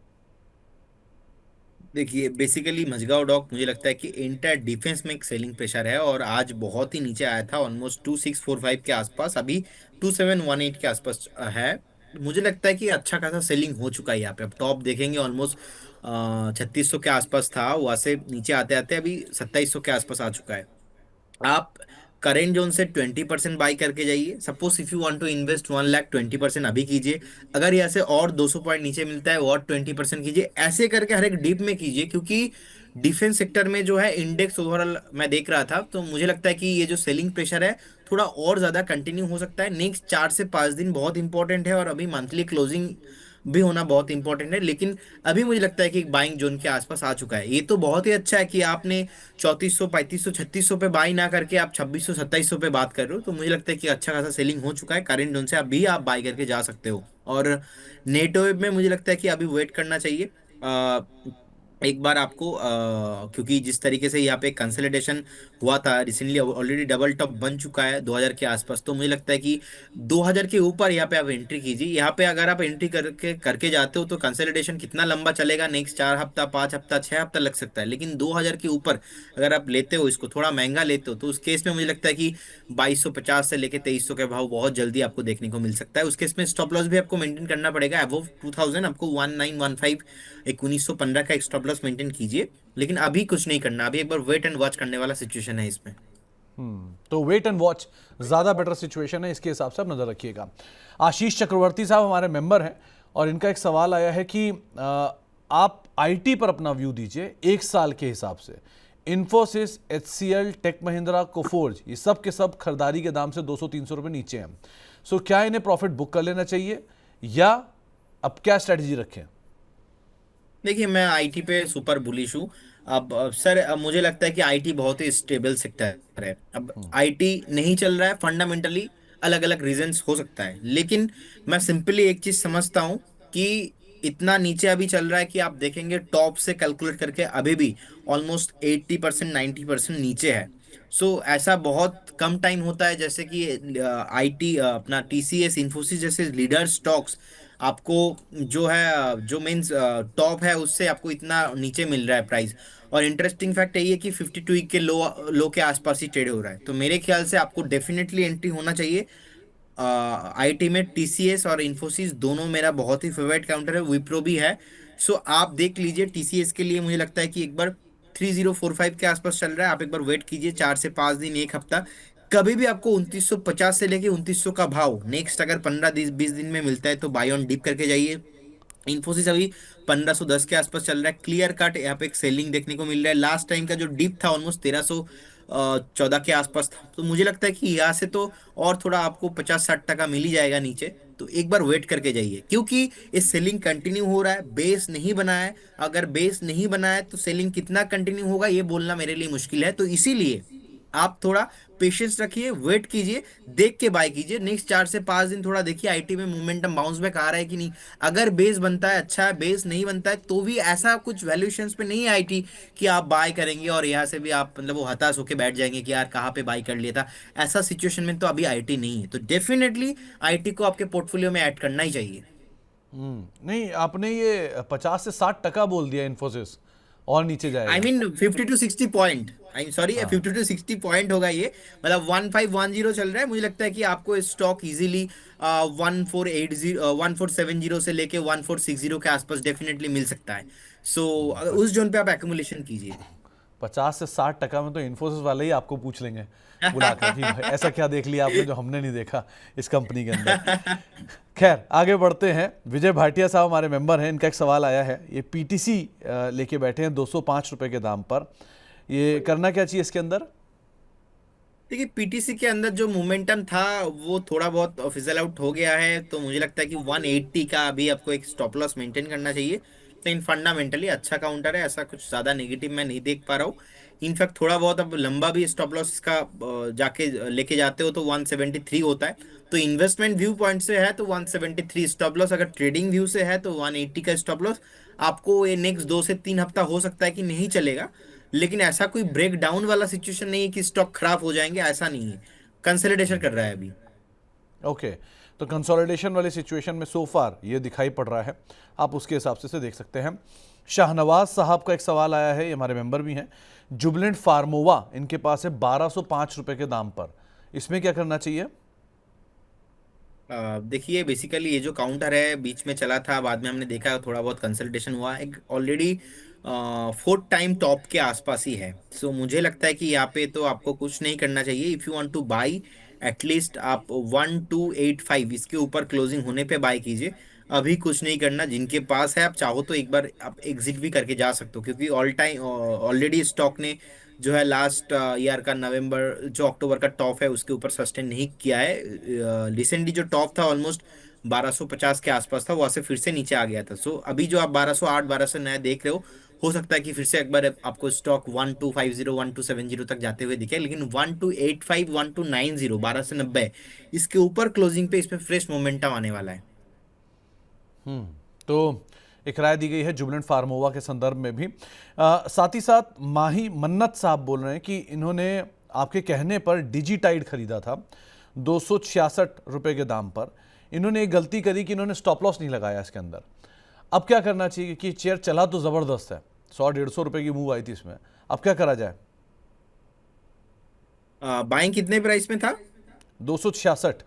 देखिए बेसिकली मझगांव डॉक मुझे लगता है कि इंटर डिफेंस में एक सेलिंग प्रेशर है, और आज बहुत ही नीचे आया था, ऑलमोस्ट 2645 के आसपास, अभी 2718 के आसपास है। मुझे लगता है कि अच्छा खासा सेलिंग हो चुका है यहाँ पे। अब टॉप देखेंगे ऑलमोस्ट 3600 के आसपास था, वहां से नीचे आते आते अभी 2700 के आसपास आ चुका है। आप करेंट जोन से 20% बाई करके जाइए। Suppose if you want to invest 1 lakh, 20% अभी कीजिए। अगर यहाँ से और 200 पॉइंट नीचे मिलता है और 20% कीजिए। ऐसे करके हर एक डीप में कीजिए, क्योंकि डिफेंस सेक्टर में जो है इंडेक्स ओवरऑल मैं देख रहा था, तो मुझे लगता है कि ये जो सेलिंग प्रेशर है थोड़ा और ज्यादा कंटिन्यू हो सकता है। नेक्स्ट 4 से 5 दिन बहुत इंपॉर्टेंट है, और अभी मंथली क्लोजिंग भी होना बहुत इंपॉर्टेंट है। लेकिन अभी मुझे लगता है कि एक बाइंग जोन के आसपास आ चुका है। ये तो बहुत ही अच्छा है कि आपने 3400 3500 3600 पे बाई ना करके आप 2600 2700 पे बात कर रहे हो, तो मुझे लगता है कि अच्छा खासा सेलिंग हो चुका है। करेंट जोन से अभी आप बाई करके जा सकते हो। और नेटवेब में मुझे लगता है कि अभी वेट करना चाहिए। एक बार आपको क्योंकि जिस तरीके से यहाँ पे कंसोलिडेशन हुआ था रिसेंटली, ऑलरेडी डबल टॉप बन चुका है 2000 के आसपास, तो मुझे लगता है कि 2000 के ऊपर यहाँ पे आप एंट्री कीजिए। यहाँ पे अगर आप एंट्री करके करके जाते हो तो कंसोलिडेशन कितना लंबा चलेगा, नेक्स्ट 4 हफ्ता 5 हफ्ता 6 हफ्ता लग सकता है। लेकिन 2000 के ऊपर अगर आप लेते हो, इसको थोड़ा महंगा लेते हो, तो उस केस में मुझे लगता है कि 2250 से लेके 2300 के भाव बहुत जल्दी आपको देखने को मिल सकता है। उस केस में स्टॉप लॉस भी आपको मेंटेन करना पड़ेगा। अबव 2000 आपको 1915 1915 का एक स्टॉप लॉस मेंटेन कीजिए। लेकिन अभी कुछ नहीं करना, अभी एक बार वेट एंड वॉच करने वाला सिचुएशन है इसमें। तो वेट एंड वॉच ज़्यादा बेटर सिचुएशन है, इसके हिसाब से आप नज़र रखिएगा। आशीष चक्रवर्ती साहब हमारे मेंबर हैं, और इनका एक सवाल आया है कि आप आईटी पर अपना व्यू दीजिए एक साल के हिसाब से। Infosys, HCL, Tech Mahindra, Coforge, ये सब के सब खरीदारी के दाम से 200-300 रुपये नीचे हैं। सो क्या इन्हें प्रॉफिट बुक कर लेना चाहिए, या अब क्या स्ट्रैटेजी रखें? देखिए मैं आईटी पे सुपर बुलिश हूँ। अब सर मुझे लगता है कि आईटी बहुत ही स्टेबल सेक्टर है। अब आईटी नहीं चल रहा है फंडामेंटली, अलग अलग रीजंस हो सकता है, लेकिन मैं सिंपली एक चीज समझता हूँ कि इतना नीचे अभी चल रहा है कि आप देखेंगे टॉप से कैलकुलेट करके अभी भी ऑलमोस्ट 80% 90% नीचे है। सो ऐसा बहुत कम टाइम होता है, जैसे कि आईटी अपना टीसीएस इन्फोसिस जैसे लीडर स्टॉक्स आपको जो है जो मीन्स टॉप है उससे आपको इतना नीचे मिल रहा है प्राइस। और इंटरेस्टिंग फैक्ट यही है कि 52 वीक के लो लो के आसपास ही ट्रेड हो रहा है, तो मेरे ख्याल से आपको डेफिनेटली एंट्री होना चाहिए। आईटी में टीसीएस और इन्फोसिस दोनों मेरा बहुत ही फेवरेट काउंटर है, विप्रो भी है। सो आप देख लीजिए, टीसीएस के लिए मुझे लगता है कि एक बार 3045 के आसपास चल रहा है, आप एक बार वेट कीजिए 4 से 5 दिन, एक हफ्ता। कभी भी आपको 2950 से लेके 2900 का भाव नेक्स्ट अगर 15 20 दिन में मिलता है तो बाय ऑन डिप करके जाइए। इन्फोसिस अभी 1510 के आसपास चल रहा है, क्लियर कट यहाँ पे एक सेलिंग देखने को मिल रहा है। लास्ट टाइम का जो डिप था ऑलमोस्ट 1314 के आसपास था, तो मुझे लगता है कि यहाँ से तो और थोड़ा आपको 50-60 टका मिल ही जाएगा नीचे। तो एक बार वेट करके जाइए, क्योंकि ये सेलिंग कंटिन्यू हो रहा है, बेस नहीं बना है। अगर बेस नहीं बना है तो सेलिंग कितना कंटिन्यू होगा ये बोलना मेरे लिए मुश्किल है, तो इसीलिए आप थोड़ा पेशेंस रखिए, वेट कीजिए, देख के बाय कीजिए। नेक्स्ट 4 से 5 दिन थोड़ा देखिए आईटी में मोमेंटम बाउंस बैक आ रहा है कि नहीं। अगर बेस बनता है अच्छा है, बेस नहीं बनता है तो भी ऐसा कुछ वैल्यूएशंस पे नहीं है आईटी कि आप बाय करेंगे और यहाँ से भी आप मतलब वो हताश होके बैठ जाएंगे कि यार कहाँ पे बाय कर लिया था। ऐसा सिचुएशन में तो अभी आईटी नहीं है, तो डेफिनेटली आईटी को आपके पोर्टफोलियो में ऐड करना ही चाहिए। नहीं, आपने ये 50 से 60 टका बोल दिया इन्फोसिस, और नीचे आई जाएगा। Mean 50 to 60 point, I am sorry, हाँ। 50 to 60 पॉइंट होगा ये। मतलब 1510 चल रहा है, मुझे लगता है कि आपको स्टॉक इजीली 1470 से लेके 1460 के आसपास डेफिनेटली मिल सकता है। सो उस जोन पे आप एक्यूमुलेशन कीजिए। 50 से 60 टका में तो इन्फोसिस वाले ही आपको पूछ लेंगे बुलाकर कि भाई ऐसा क्या देख लिया आपने जो हमने नहीं देखा इस कंपनी के अंदर। खैर, आगे बढ़ते हैं। विजय भाटिया साहब हमारे मेंबर हैं, इनका एक सवाल आया है। ये पीटीसी लेके बैठे हैं 205 रुपए के दाम पर, ये करना क्या चाहिए इसके अंदर? देखिए, पीटीसी के अंदर जो मोमेंटम था वो थोड़ा बहुत फिजल आउट हो गया है, तो मुझे लगता है कि 180 का अभी आपको एक स्टॉप लॉस मेंटेन करना चाहिए। लेकिन फंडामेंटली अच्छा काउंटर है, ऐसा कुछ ज्यादा नेगेटिव मैं नहीं देख पा रहा हूँ। इनफैक्ट थोड़ा बहुत अब लंबा भी स्टॉप लॉस का जाके लेके जाते हो तो 173 होता है। तो इन्वेस्टमेंट व्यू पॉइंट से है तो 173 स्टॉप लॉस, अगर ट्रेडिंग व्यू से है तो 180 का स्टॉप लॉस। आपको ये नेक्स्ट 2 से 3 हफ्ता हो सकता है कि नहीं चलेगा, लेकिन ऐसा कोई ब्रेक डाउन वाला सिचुएशन नहीं है कि स्टॉक खराब हो जाएंगे, ऐसा नहीं है। कंसोलिडेशन कर रहा है अभी। ओके, तो कंसोलिडेशन वाली सिचुएशन में सो फार ये दिखाई पड़ रहा है, आप उसके हिसाब से इसे देख सकते हैं। शाहनवाज साहब का एक सवाल आया है, ये हमारे मेंबर भी हैं। जुबलेंट फार्मोवा इनके पास है 1205 रुपए के दाम पर, इसमें क्या करना चाहिए? देखिए, बेसिकली ये जो काउंटर है बीच में चला था, बाद में हमने देखा थोड़ा बहुत कंसल्टेशन हुआ, एक ऑलरेडी 4th टाइम टॉप के आसपास ही है। सो मुझे लगता है कि यहाँ पे तो आपको कुछ नहीं करना चाहिए। If you want two by, at least आप 1285 इसके ऊपर क्लोजिंग होने पे बाय कीजिए। अभी कुछ नहीं करना, जिनके पास है आप चाहो तो एक बार आप एग्जिट भी करके जा सकते हो, क्योंकि ऑल टाइम ऑलरेडी स्टॉक ने जो है लास्ट ईयर का नवंबर जो अक्टूबर का टॉप है उसके ऊपर सस्टेन नहीं किया है। रिसेंटली जो टॉप था ऑलमोस्ट 1250 के आसपास था, वहां से फिर से नीचे आ गया था। सो अभी जो आप 1208 1209 देख रहे हो सकता है कि फिर से एक बार आपको स्टॉक 1250 1270 तक जाते हुए दिखे, लेकिन 1285 1290 1290 इसके ऊपर क्लोजिंग पे इसमें फ्रेश मोमेंटम आने वाला है। तो एक राय दी गई है जुबलेंट फार्मोवा के संदर्भ में भी। साथ ही साथ माही मन्नत साहब बोल रहे हैं कि इन्होंने आपके कहने पर डिजिटाइड खरीदा था 266 रुपए के दाम पर। इन्होंने एक गलती करी कि इन्होंने स्टॉप लॉस नहीं लगाया इसके अंदर। अब क्या करना चाहिए, क्योंकि चेयर चला तो ज़बरदस्त है, 100-150 रुपए की मूव आई थी इसमें, अब क्या करा जाए? बाइंग कितने प्राइस में था? 266।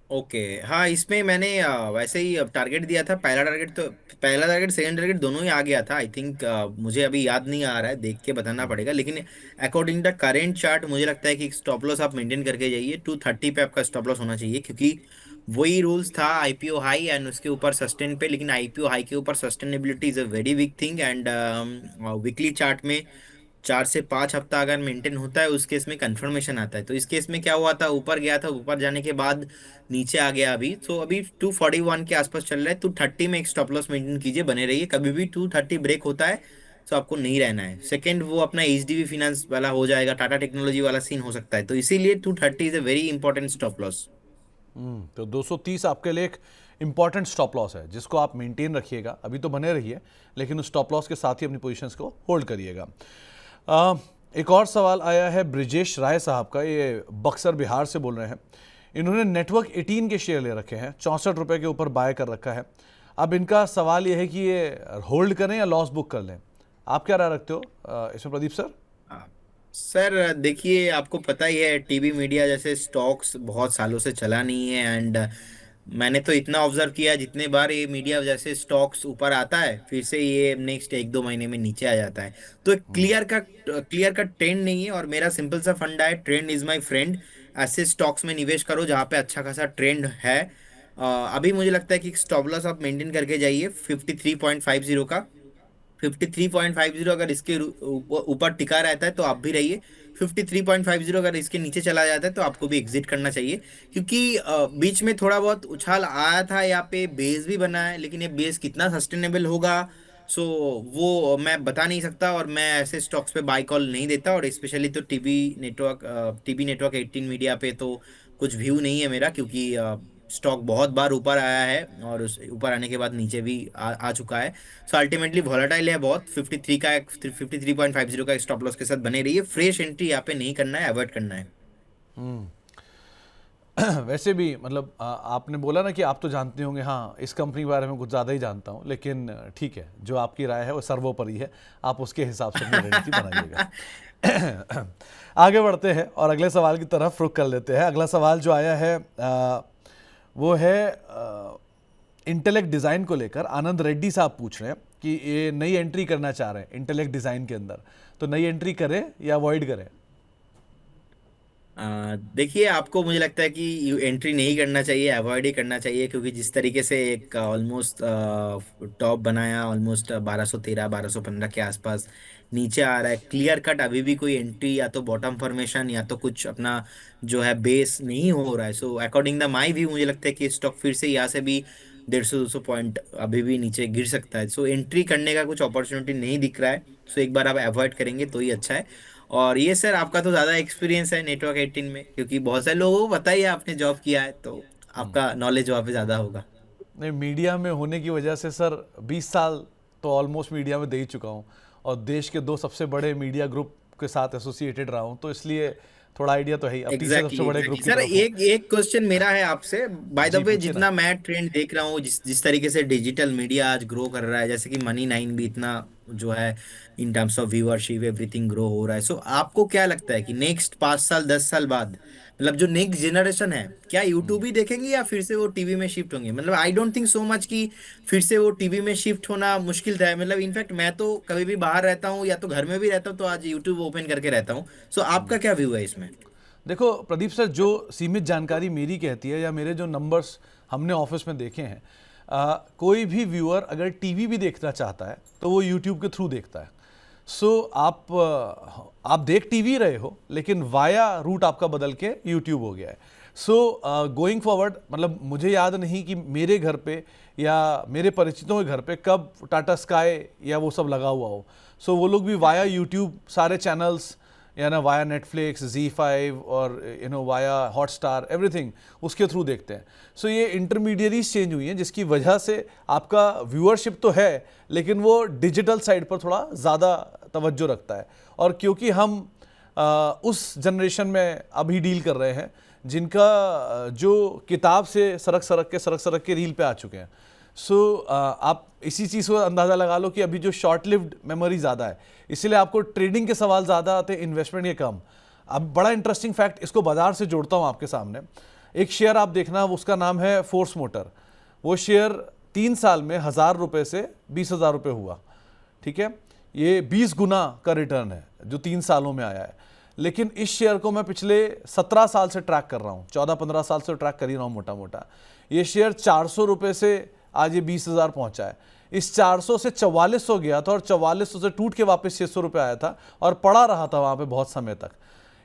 ओके, हाँ, इसमें मैंने वैसे ही अब टारगेट दिया था। पहला टारगेट सेकंड टारगेट दोनों ही आ गया था आई थिंक। मुझे अभी याद नहीं आ रहा है, देख के बताना पड़ेगा, लेकिन अकॉर्डिंग द करेंट चार्ट मुझे लगता है कि स्टॉप लॉस आप मेंटेन करके जाइए। 230 पे आपका स्टॉप लॉस होना चाहिए, क्योंकि वही रूल्स था आईपीओ हाई एंड उसके ऊपर सस्टेन पे, लेकिन आईपीओ हाई के ऊपर sustainability is a very big thing. And weekly chart में 4 से 5 हफ्ता अगर मेंटेन होता है उस केस में कंफर्मेशन आता है। तो इस केस में क्या हुआ था, ऊपर गया था, ऊपर जाने के बाद नीचे आ गया। अभी तो अभी 241 के आसपास चल रहा है। 230 में एक स्टॉप लॉस मेंटेन कीजिए, बने रहिए। कभी भी 230 ब्रेक होता है तो आपको नहीं रहना है। सेकंड, वो अपना एचडीबी फाइनेंस वाला हो जाएगा, टाटा टेक्नोलॉजी वाला सीन हो सकता है, तो इसीलिए 230 is a very important stop loss. तो 230 आपके लिए एक इंपॉर्टेंट स्टॉप लॉस है जिसको आप मेंटेन रखिएगा। अभी तो बने रहिए, लेकिन उस स्टॉप लॉस के साथ ही अपनी पोजीशंस को होल्ड करिएगा। एक और सवाल आया है ब्रिजेश राय साहब का, ये बक्सर बिहार से बोल रहे हैं। इन्होंने नेटवर्क 18 के शेयर ले रखे हैं, 64 रुपये के ऊपर बाय कर रखा है। अब इनका सवाल ये है कि ये होल्ड करें या लॉस बुक कर लें। आप क्या राय रखते हो इसमें प्रदीप सर? हाँ। सर देखिए, आपको पता ही है टीवी मीडिया जैसे स्टॉक्स बहुत सालों से चला नहीं है। एंड मैंने तो इतना ऑब्जर्व किया, जितने बार ये मीडिया जैसे स्टॉक्स ऊपर आता है फिर से ये नेक्स्ट 1-2 महीने में नीचे आ जाता है। तो क्लियर का ट्रेंड नहीं है। और मेरा सिंपल सा फंडा है, ट्रेंड इज माय फ्रेंड। ऐसे स्टॉक्स में निवेश करो जहां पे अच्छा खासा ट्रेंड है। अभी मुझे लगता है कि स्टॉप लॉस आप मेंटेन करके जाइए 53.50 का। 53.50 अगर इसके ऊपर टिका रहता है तो आप भी रहिए। 53.50 अगर इसके नीचे चला जाता है तो आपको भी एग्जिट करना चाहिए। क्योंकि बीच में थोड़ा बहुत उछाल आया था, यहाँ पे बेस भी बना है, लेकिन ये बेस कितना सस्टेनेबल होगा सो वो मैं बता नहीं सकता। और मैं ऐसे स्टॉक्स पे बाय कॉल नहीं देता। और स्पेशली तो टीवी नेटवर्क 18 मीडिया पे तो कुछ व्यू नहीं है मेरा, क्योंकि स्टॉक बहुत बार ऊपर आया है और उस ऊपर आने के बाद नीचे भी आ चुका है। सो अल्टीमेटली वॉलेटाइल है बहुत। 53.50 का स्टॉप लॉस के साथ बने रहिए। फ्रेश एंट्री यहाँ पे नहीं करना है, अवॉइड करना है। वैसे भी मतलब आपने बोला ना कि आप तो जानते होंगे, हाँ इस कंपनी के बारे में कुछ ज़्यादा ही जानता हूँ, लेकिन ठीक है, जो आपकी राय है वो सर्वोपरि है, आप उसके हिसाब से अपनी रणनीति बनाइएगा। आगे बढ़ते हैं और अगले सवाल की तरफ रुख कर लेते हैं। अगला सवाल जो आया है वो है इंटेलेक्ट डिज़ाइन को लेकर। आनंद रेड्डी साहब पूछ रहे हैं कि ये नई एंट्री करना चाह रहे हैं इंटेलेक्ट डिज़ाइन के अंदर, तो नई एंट्री करें या अवॉइड करें? देखिए, आपको मुझे लगता है कि एंट्री नहीं करना चाहिए, अवॉइड ही करना चाहिए। क्योंकि जिस तरीके से एक ऑलमोस्ट टॉप बनाया, ऑलमोस्ट 1213 1215 के आसपास नीचे आ रहा है, क्लियर कट अभी भी कोई एंट्री या तो बॉटम फॉर्मेशन या तो कुछ अपना जो है बेस नहीं हो रहा है। So according the my view मुझे लगता है कि स्टॉक फिर से यहाँ से भी 150-200 पॉइंट अभी भी नीचे गिर सकता है। सो एंट्री करने का कुछ अपॉर्चुनिटी नहीं दिख रहा है। सो एक बार आप अवॉइड करेंगे तो ही अच्छा है। और ये सर, आपका तो ज़्यादा एक्सपीरियंस है नेटवर्क 18 में, क्योंकि बहुत सारे लोगों को पता ही है, आपने जॉब किया है तो आपका नॉलेज वहाँ पे ज़्यादा होगा। नहीं, मीडिया में होने की वजह से सर 20 साल तो ऑलमोस्ट मीडिया में दे ही चुका हूँ, और देश के 2 सबसे बड़े मीडिया ग्रुप के साथ एसोसिएटेड रहा हूँ, तो इसलिए थोड़ा आइडिया तो है ही। अब तीसरे सबसे बड़े ग्रुप की सर, तरफ हूँ। एक एक क्वेश्चन मेरा है आपसे। बाय द जी वे, पूछिए ना। जितना मैं ट्रेंड देख रहा हूँ, जिस जिस तरीके से डिजिटल मीडिया आज ग्रो कर रहा है, जैसे कि मनी 9 भी इतना जो है in terms of viewership everything grow हो रहा है। सो आपको क्या लगता है कि नेक्स्ट 5 साल 10 साल बाद, मतलब जो नेक्स्ट जनरेशन है, क्या यूट्यूब ही देखेंगे या फिर से वो टीवी में शिफ्ट होंगे? मतलब I don't think so much कि फिर से वो टीवी में शिफ्ट होना मुश्किल था। मतलब इनफैक्ट मैं तो कभी भी बाहर रहता हूँ या तो घर में भी रहता हूँ तो आज यूट्यूब ओपन करके रहता हूँ। सो आपका क्या व्यू है इसमें? देखो प्रदीप सर, जो सीमित जानकारी मेरी कहती है या मेरे जो नंबर्स हमने ऑफिस में देखे हैं, कोई भी व्यूअर अगर टीवी भी देखना चाहता है तो वो यूट्यूब के थ्रू देखता है। सो आप देख टीवी रहे हो, लेकिन वाया रूट आपका बदल के यूट्यूब हो गया है। सो गोइंग फॉरवर्ड, मतलब मुझे याद नहीं कि मेरे घर पे या मेरे परिचितों के घर पे कब टाटा स्काई या वो सब लगा हुआ हो। सो वो लोग भी वाया यूट्यूब सारे चैनल्स, या ना वाया नेटफ्लिक्स, Z5 और वाया हॉटस्टार, एवरीथिंग उसके थ्रू देखते हैं। सो ये इंटरमीडियरीज चेंज हुई हैं, जिसकी वजह से आपका व्यूअरशिप तो है, लेकिन वो डिजिटल साइड पर थोड़ा ज़्यादा तवज्जो रखता है। और क्योंकि हम उस जनरेशन में अभी डील कर रहे हैं जिनका जो किताब से सरक सरक के रील पे आ चुके हैं। सो आप इसी चीज़ को अंदाज़ा लगा लो कि अभी जो शॉर्ट लिव्ड मेमोरी ज़्यादा है, इसीलिए आपको ट्रेडिंग के सवाल ज़्यादा आते हैं, इन्वेस्टमेंट के कम। अब बड़ा इंटरेस्टिंग फैक्ट, इसको बाजार से जोड़ता हूँ आपके सामने। एक शेयर आप देखना, उसका नाम है फोर्स मोटर। वो शेयर 3 साल में 1000 रुपये से 20,000 रुपये हुआ। ठीक है, ये 20 गुना का रिटर्न है जो 3 सालों में आया है। लेकिन इस शेयर को मैं पिछले 17 साल से ट्रैक कर रहा हूँ, 14-15 साल से ट्रैक कर ही रहा हूँ मोटा मोटा। ये शेयर 400 रुपये से आज ये 20,000 पहुंचा है। इस 400 से 4400 गया था और 4400 से टूट के वापस 600 रुपये आया था और पड़ा रहा था वहाँ पे बहुत समय तक।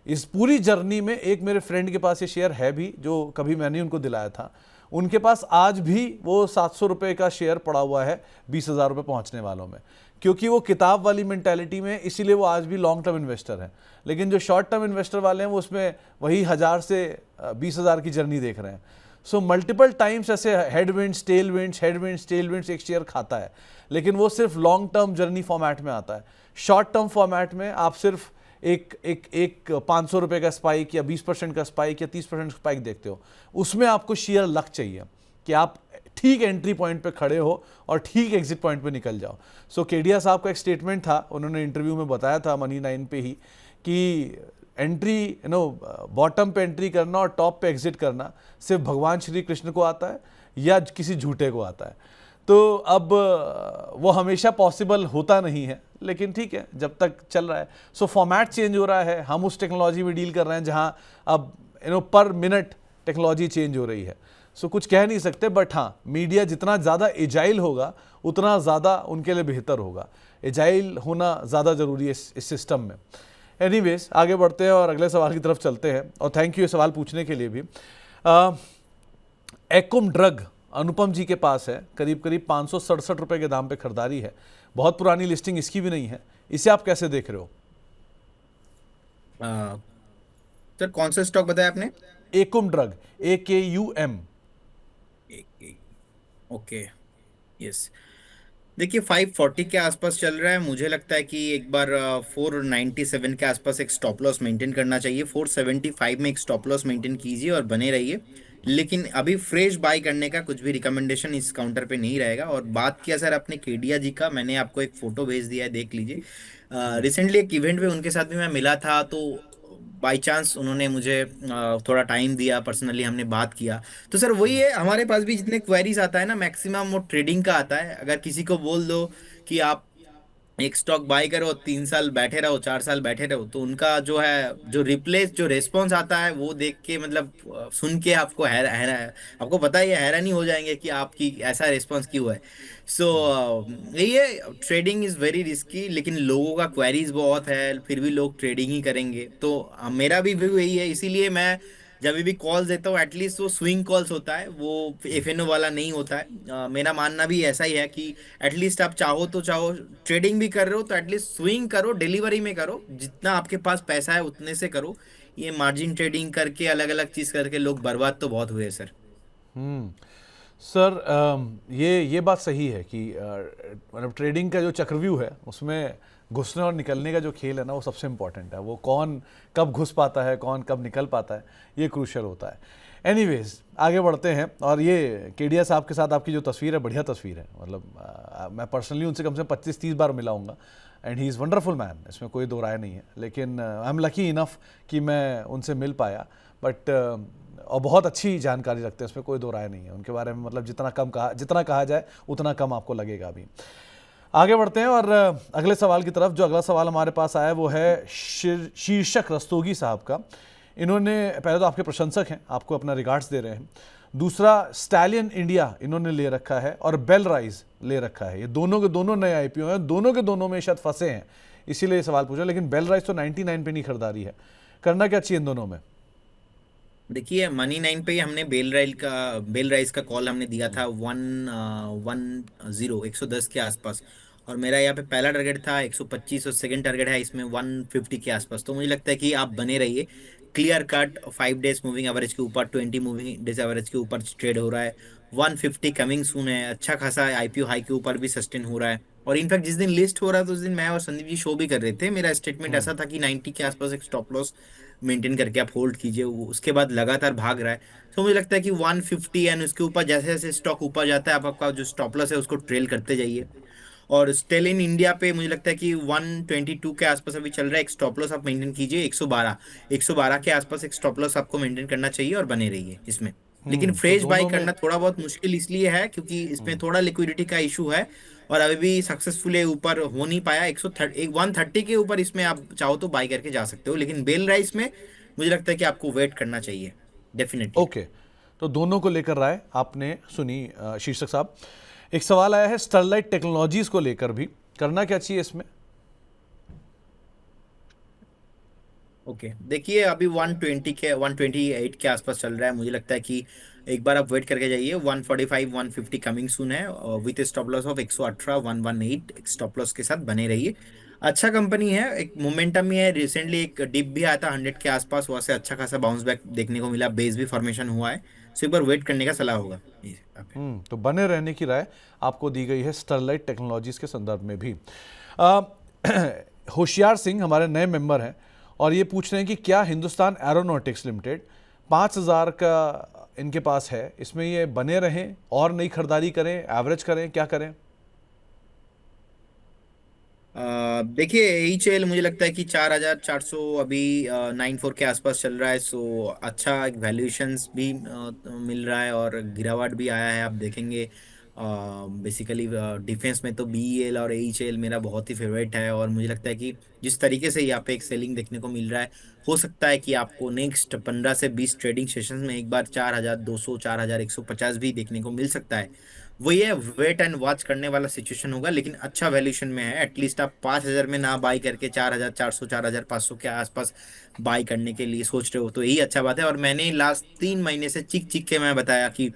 इस पूरी जर्नी में एक मेरे फ्रेंड के पास ये शेयर है भी, जो कभी मैंने उनको दिलाया था। उनके पास आज भी वो 700 रुपये का शेयर पड़ा हुआ है 20,000 रुपये पहुँचने वालों में, क्योंकि वो किताब वाली मेंटालिटी में, इसीलिए वो आज भी लॉन्ग टर्म इन्वेस्टर हैं। लेकिन जो शॉर्ट टर्म इन्वेस्टर वाले हैं वो उसमें वही 1000 से 20,000 की जर्नी देख रहे हैं। सो मल्टीपल टाइम्स ऐसे हेडविंड्स टेलविंड्स एक शेयर खाता है, लेकिन वो सिर्फ लॉन्ग टर्म जर्नी फॉर्मेट में आता है। शॉर्ट टर्म फॉर्मेट में आप सिर्फ एक एक एक 500 रुपये का स्पाइक या 20% का स्पाइक या 30% स्पाइक देखते हो, उसमें आपको शेयर लक चाहिए कि आप ठीक एंट्री पॉइंट पे खड़े हो और ठीक एग्जिट पॉइंट पे निकल जाओ। सो केडिया साहब का एक स्टेटमेंट था, उन्होंने इंटरव्यू में बताया था मनी 9 पे ही कि एंट्री बॉटम पे एंट्री करना और टॉप पे एग्जिट करना सिर्फ भगवान श्री कृष्ण को आता है या किसी झूठे को आता है। तो अब वो हमेशा पॉसिबल होता नहीं है, लेकिन ठीक है जब तक चल रहा है। सो फॉर्मेट चेंज हो रहा है, हम उस टेक्नोलॉजी में डील कर रहे हैं जहां अब पर मिनट टेक्नोलॉजी चेंज हो रही है। सो कुछ कह नहीं सकते, बट हाँ मीडिया जितना ज़्यादा एजाइल होगा उतना ज़्यादा उनके लिए बेहतर होगा। एजाइल होना ज़्यादा ज़रूरी है इस सिस्टम में। एनीवेज आगे बढ़ते हैं और अगले सवाल की तरफ चलते हैं, और थैंक यू ये सवाल पूछने के लिए भी। एक्युम ड्रग अनुपम जी के पास है, करीब करीब 567 रुपये के दाम पे खरीदारी है, बहुत पुरानी लिस्टिंग इसकी भी नहीं है, इसे आप कैसे देख रहे हो? सर कौन सा स्टॉक बताया आपने? एक्युम ड्रग, AKUM। Okay, yes. देखिए 540 के आसपास चल रहा है, मुझे लगता है कि एक बार 497 के आसपास एक स्टॉप लॉस मेंटेन करना चाहिए। 475 में एक स्टॉप लॉस मेंटेन कीजिए और बने रहिए, लेकिन अभी फ्रेश बाय करने का कुछ भी रिकमेंडेशन इस काउंटर पे नहीं रहेगा। और बात किया सर आपने केडिया जी का, मैंने आपको एक फोटो भेज दिया है, देख लीजिए। रिसेंटली एक इवेंट में उनके साथ भी मैं मिला था, तो बाय चांस उन्होंने मुझे थोड़ा टाइम दिया, पर्सनली हमने बात किया। तो सर वही है, हमारे पास भी जितने क्वेरीज आता है ना, मैक्सिमम वो ट्रेडिंग का आता है। अगर किसी को बोल दो कि आप एक स्टॉक बाय करो, 3 साल बैठे रहो, 4 साल बैठे रहो, तो उनका जो है जो रिप्लेस जो रेस्पॉन्स आता है वो देख के मतलब सुन के आपको आपको पता ही है, हैरानी हो जाएंगे कि आपकी ऐसा रेस्पॉन्स क्यों है। सो ये ट्रेडिंग इज वेरी रिस्की, लेकिन लोगों का क्वेरीज बहुत है, फिर भी लोग ट्रेडिंग ही करेंगे। तो मेरा भी व्यू यही है, इसीलिए मैं जब भी कॉल्स देता हूँ एटलीस्ट वो स्विंग कॉल्स होता है, वो FNO वाला नहीं होता है। मेरा मानना भी ऐसा ही है कि एटलीस्ट आप चाहो तो चाहो, ट्रेडिंग भी कर रहे हो तो एटलीस्ट स्विंग करो, डिलीवरी में करो, जितना आपके पास पैसा है उतने से करो। ये मार्जिन ट्रेडिंग करके अलग अलग चीज करके लोग बर्बाद तो बहुत हुए सर। सर ये बात सही है कि मतलब ट्रेडिंग का जो चक्रव्यूह है उसमें घुसने और निकलने का जो खेल है ना, वो सबसे इम्पोर्टेंट है। वो कौन कब घुस पाता है, कौन कब निकल पाता है, ये क्रूशियल होता है। एनीवेज आगे बढ़ते हैं, और ये केडिया साहब के साथ आपकी जो तस्वीर है, बढ़िया तस्वीर है। मतलब मैं पर्सनली उनसे कम से कम 25-30 बार मिला हूँगा, and he is wonderful man, इसमें कोई दो राय नहीं है। लेकिन आई एम लकी इनफ कि मैं उनसे मिल पाया, बट और बहुत अच्छी जानकारी रखते हैं, इसमें कोई दो राय नहीं है उनके बारे में। मतलब जितना कहा जाए उतना कम आपको लगेगा। अभी आगे बढ़ते हैं और अगले सवाल की तरफ। जो अगला सवाल हमारे पास आया वो है शीर्षक रस्तोगी साहब का। इन्होंने, पहले तो आपके प्रशंसक हैं, आपको अपना रिगार्ड्स दे रहे हैं। दूसरा, स्टैलियन इंडिया इन्होंने ले रखा है और बेल राइज ले रखा है। ये दोनों के दोनों नए IPO हैं, दोनों के दोनों में शायद फंसे हैं, इसीलिए ये सवाल पूछा। लेकिन बेल राइज तो 99 पे नहीं खरीदारी है, करना क्या चाहिए इन दोनों में? देखिए मनी 9 पे ही हमने बेल राइस का कॉल हमने दिया था 110 के आसपास, और मेरा यहाँ पे पहला टारगेट था 125 और सेकंड टारगेट है इसमें 150 के आसपास। तो मुझे लगता है कि आप बने रहिए। Clear cut 5 days moving average के ऊपर, 20 मूविंग डेज एवरेज के ऊपर ट्रेड हो रहा है। 150 कमिंग सून है, अच्छा खासा IPO हाई के ऊपर भी सस्टेन हो रहा है। और इनफैक्ट जिस दिन लिस्ट हो रहा था उस दिन मैं और संदीप जी शो भी कर रहे थे, मेरा स्टेटमेंट ऐसा था कि 90 के आसपास एक स्टॉप लॉस मेंटेन करके आप होल्ड कीजिए। उसके बाद लगातार भाग रहा है। तो मुझे लगता है कि 150 एंड उसके ऊपर जैसे जैसे स्टॉक ऊपर जाता है, आप आपका जो स्टॉप लॉस है उसको ट्रेल करते जाइए। और स्टेल इन इंडिया पे मुझे लगता है कि 122 के आसपास अभी चल रहा है, एक स्टॉप लॉस आप मेंटेन कीजिए। 112 के आसपास एक स्टॉप लॉस आपको मेंटेन करना चाहिए और बने रहिए इसमें। लेकिन तो फ्रेश बाय दोनों में करना थोड़ा बहुत मुश्किल इसलिए है क्योंकि इसमें थोड़ा लिक्विडिटी का इशू है, और अभी भी सक्सेसफुली ऊपर हो नहीं पाया। 130 के ऊपर इसमें आप चाहो तो बाय करके जा सकते हो, लेकिन बेल राइस में मुझे लगता है कि आपको वेट करना चाहिए डेफिनेटली। ओके। तो दोनों को लेकर राय आपने सुनी शीर्षक साहब। एक सवाल आया है स्टरलाइट टेक्नोलॉजीज को लेकर भी, करना क्या चाहिए इसमें? ओके, देखिए अभी 128 के आसपास चल रहा है। मुझे लगता है कि एक बार आप वेट करके जाइए। 145 150 कमिंग सून है, with stop loss of 118 118 stop loss के साथ बने रहिए। अच्छा कंपनी है, एक मोमेंटम में है। रिसेंटली एक डिप भी आया था 100 के आसपास, वहां से अच्छा खासा बाउंस बैक देखने को मिला, बेस भी फॉर्मेशन हुआ है। सो एक बार वेट करने का सलाह होगा यहाँ पे। तो बने रहने की राय आपको दी गई है स्टरलाइट टेक्नोलॉजीज के संदर्भ में भी। अ, होशियार सिंह हमारे नए मेंबर हैं और ये पूछ रहे हैं कि क्या हिंदुस्तान एरोनॉटिक्स लिमिटेड 5,000 का इनके पास है, इसमें ये बने रहें और नई खरीदारी करें, एवरेज करें, क्या करें? देखिए एचएल मुझे लगता है कि 4,400 अभी 94 के आसपास चल रहा है। सो अच्छा एक वैल्यूएशंस भी मिल रहा है और गिरावट भी आया है, आप देखेंगे। बेसिकली डिफेंस में तो बीईएल और एचएल मेरा बहुत ही फेवरेट है और मुझे लगता है कि जिस तरीके से यहाँ पे एक सेलिंग देखने को मिल रहा है, हो सकता है कि आपको नेक्स्ट 15 से 20 ट्रेडिंग सेशंस में एक बार 4,200 4,150 भी देखने को मिल सकता है। वो ये वेट एंड वॉच करने वाला सिचुएशन होगा, लेकिन अच्छा वैल्यूएशन में है। एटलीस्ट आप 5,000 में ना बाई करके 4,400 4,500 के आसपास बाई करने के लिए सोच रहे हो तो यही अच्छा बात है। और मैंने लास्ट 3 महीने से चिक चिक के मैं बताया कि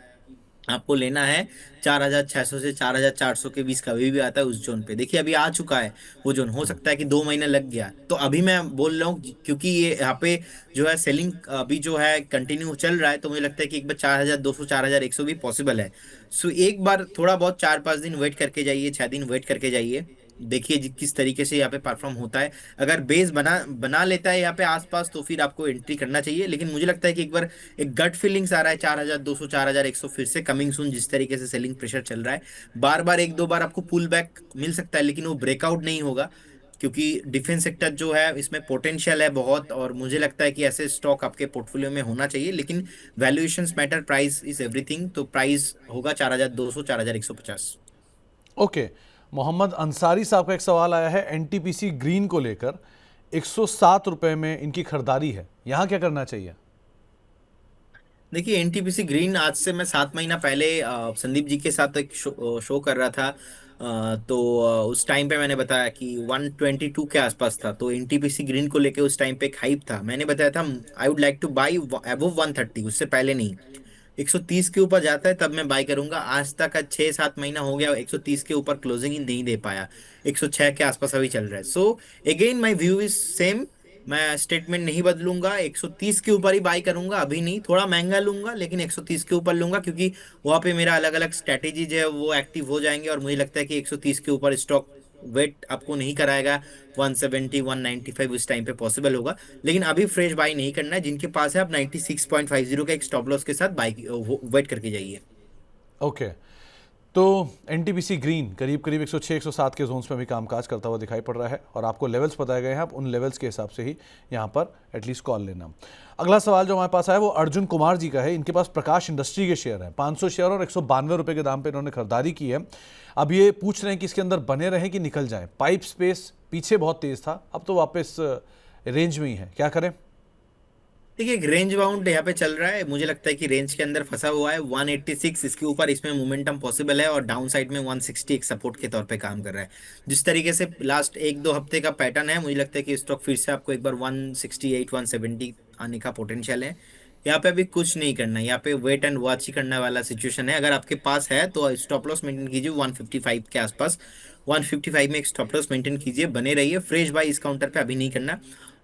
आपको लेना है 4,600 से 4,400 के बीच कभी भी आता है उस जोन पे। देखिए अभी आ चुका है वो जोन, हो सकता है कि 2 महीने लग गया, तो अभी मैं बोल रहा हूँ क्योंकि ये यहाँ पे जो है सेलिंग अभी जो है कंटिन्यू चल रहा है, तो मुझे लगता है कि एक बार 4,200 4,100 भी पॉसिबल है। सो एक बार थोड़ा बहुत 4-5 दिन वेट करके जाइए, 6 दिन वेट करके जाइए, देखिए किस तरीके से यहाँ पे परफॉर्म होता है। अगर बेस बना बना लेता है यहाँ पे आसपास तो फिर आपको एंट्री करना चाहिए। लेकिन मुझे लगता है कि एक बार एक गट फीलिंग्स आ रहा है 4,200 4,100 फिर से कमिंग सून, जिस तरीके से सेलिंग प्रेशर चल रहा है। बार बार एक दो बार आपको पुल बैक मिल सकता है, लेकिन वो ब्रेकआउट नहीं होगा, क्योंकि डिफेंस सेक्टर जो है इसमें पोटेंशियल है बहुत, और मुझे लगता है कि ऐसे स्टॉक आपके पोर्टफोलियो में होना चाहिए। लेकिन valuations matter, price is everything, तो प्राइस होगा 4,200 4,150। ओके, मोहम्मद अंसारी साहब का एक सवाल आया है एनटीपीसी ग्रीन को लेकर। 107 रुपए में इनकी खरीदारी है, यहाँ क्या करना चाहिए? देखिए एनटीपीसी ग्रीन, आज से मैं 7 महीना पहले संदीप जी के साथ एक शो कर रहा था। तो उस टाइम पे मैंने बताया कि 122 के आसपास था, तो एनटीपीसी ग्रीन को लेके उस टाइम पे एक हाइप था। मैंने बताया था I would like two by above 130, उससे पहले नहीं। 130 के ऊपर जाता है तब मैं बाई करूंगा। आज तक का 6-7 महीना हो गया, 130 के ऊपर क्लोजिंग ही नहीं दे पाया। 106 के आसपास अभी चल रहा है। So again my view is same, मैं स्टेटमेंट नहीं बदलूंगा। 130 के ऊपर ही बाई करूंगा, अभी नहीं, थोड़ा महंगा लूंगा लेकिन 130 के ऊपर लूंगा, क्योंकि वहां पे मेरा अलग अलग स्ट्रैटेजी जो है वो एक्टिव हो जाएंगे। और मुझे लगता है कि 130 के ऊपर स्टॉक वेट आपको नहीं कराएगा। 170 195 उस टाइम पे पॉसिबल होगा, लेकिन अभी फ्रेश बाई नहीं करना है। जिनके पास है आप 96.50 का एक स्टॉप लॉस के साथ बाई वेट करके जाइए। ओके, तो एनटीपीसी ग्रीन करीब करीब 106 107 के जोन्स में भी कामकाज करता हुआ दिखाई पड़ रहा है और आपको लेवल्स बताए गए हैं, आप उन लेवल्स के हिसाब से ही यहाँ पर एटलीस्ट कॉल लेना। अगला सवाल जो हमारे पास आया वो अर्जुन कुमार जी का है। इनके पास प्रकाश इंडस्ट्री के शेयर हैं, 500 शेयर और 192 रुपये के दाम पे इन्होंने खरीदारी की है। अब ये पूछ रहे हैं कि इसके अंदर बने रहें कि निकल जाएं। पाइप स्पेस पीछे बहुत तेज था, अब तो वापस रेंज में ही है, क्या करें? देखिए एक रेंज बाउंड यहाँ पे चल रहा है, मुझे लगता है कि रेंज के अंदर फंसा हुआ है 186, इसके ऊपर इसमें मोमेंटम पॉसिबल है, और डाउन साइड में 160 एक सपोर्ट के तौर पे काम कर रहा है। जिस तरीके से लास्ट 1-2 हफ्ते का पैटर्न है, मुझे लगता है कि स्टॉक फिर से आपको एक बार 168 170 आने का पोटेंशियल है। यहाँ पे अभी कुछ नहीं करना है, यहाँ पे वेट एंड वॉच ही करने वाला सिचुएशन है। अगर आपके पास है तो स्टॉप लॉस मेंटेन कीजिए 155 के आसपास। 155 में एक स्टॉप लॉस मेंटेन कीजिए, बने रहिए। फ्रेश बाई इस काउंटर पे अभी नहीं करना।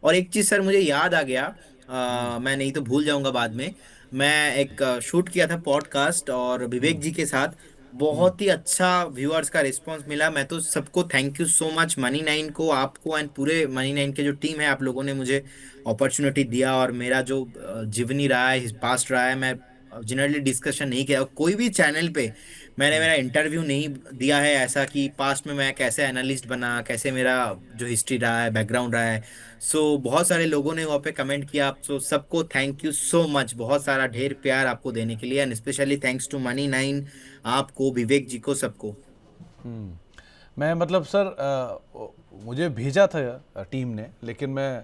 और एक चीज सर मुझे याद आ गया, मैं नहीं तो भूल जाऊंगा बाद में। मैं एक शूट किया था पॉडकास्ट और विवेक जी के साथ, बहुत ही अच्छा व्यूअर्स का रिस्पांस मिला। मैं तो सबको thank you so much, money nine को, आपको एंड पूरे मनी नाइन के जो टीम है, आप लोगों ने मुझे अपॉर्चुनिटी दिया। और मेरा जो जीवनी रहा है, पास्ट रहा है, मैं जनरली डिस्कशन नहीं किया कोई भी चैनल पे। मैंने मेरा इंटरव्यू नहीं दिया है ऐसा कि पास्ट में मैं कैसे एनालिस्ट बना, कैसे मेरा जो हिस्ट्री रहा है, बैकग्राउंड रहा है। सो बहुत सारे लोगों ने वहाँ पे कमेंट किया, आप सो सबको थैंक यू सो मच, बहुत सारा ढेर प्यार आपको देने के लिए, and specially thanks to money nine, आपको, विवेक जी को, सबको। मैं मतलब सर मुझे भेजा था टीम ने, लेकिन मैं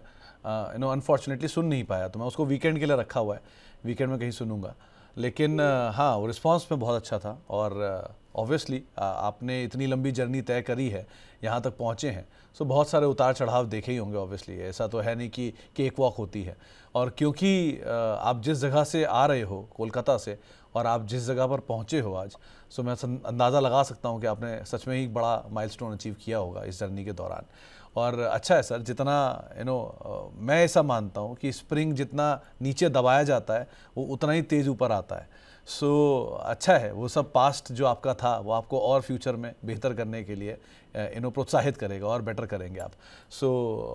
अनफॉर्चुनेटली सुन नहीं पाया, तो मैं उसको वीकेंड के लिए रखा हुआ है, वीकेंड में कहीं सुनूंगा। लेकिन हाँ, वो रिस्पांस में बहुत अच्छा था और ऑब्वियसली आपने इतनी लंबी जर्नी तय करी है, यहाँ तक पहुँचे हैं, सो बहुत सारे उतार चढ़ाव देखे ही होंगे ऑब्वियसली। ऐसा तो है नहीं कि केक वॉक होती है। और क्योंकि आप जिस जगह से आ रहे हो कोलकाता से, और आप जिस जगह पर पहुँचे हो आज, सो मैं अंदाज़ा लगा सकता हूँ कि आपने सच में ही बड़ा माइलस्टोन अचीव किया होगा इस जर्नी के दौरान। और अच्छा है सर, जितना मैं ऐसा मानता हूँ कि स्प्रिंग जितना नीचे दबाया जाता है वो उतना ही तेज़ ऊपर आता है। सो अच्छा है, वो सब पास्ट जो आपका था वो आपको और फ्यूचर में बेहतर करने के लिए प्रोत्साहित करेगा और बेटर करेंगे आप। सो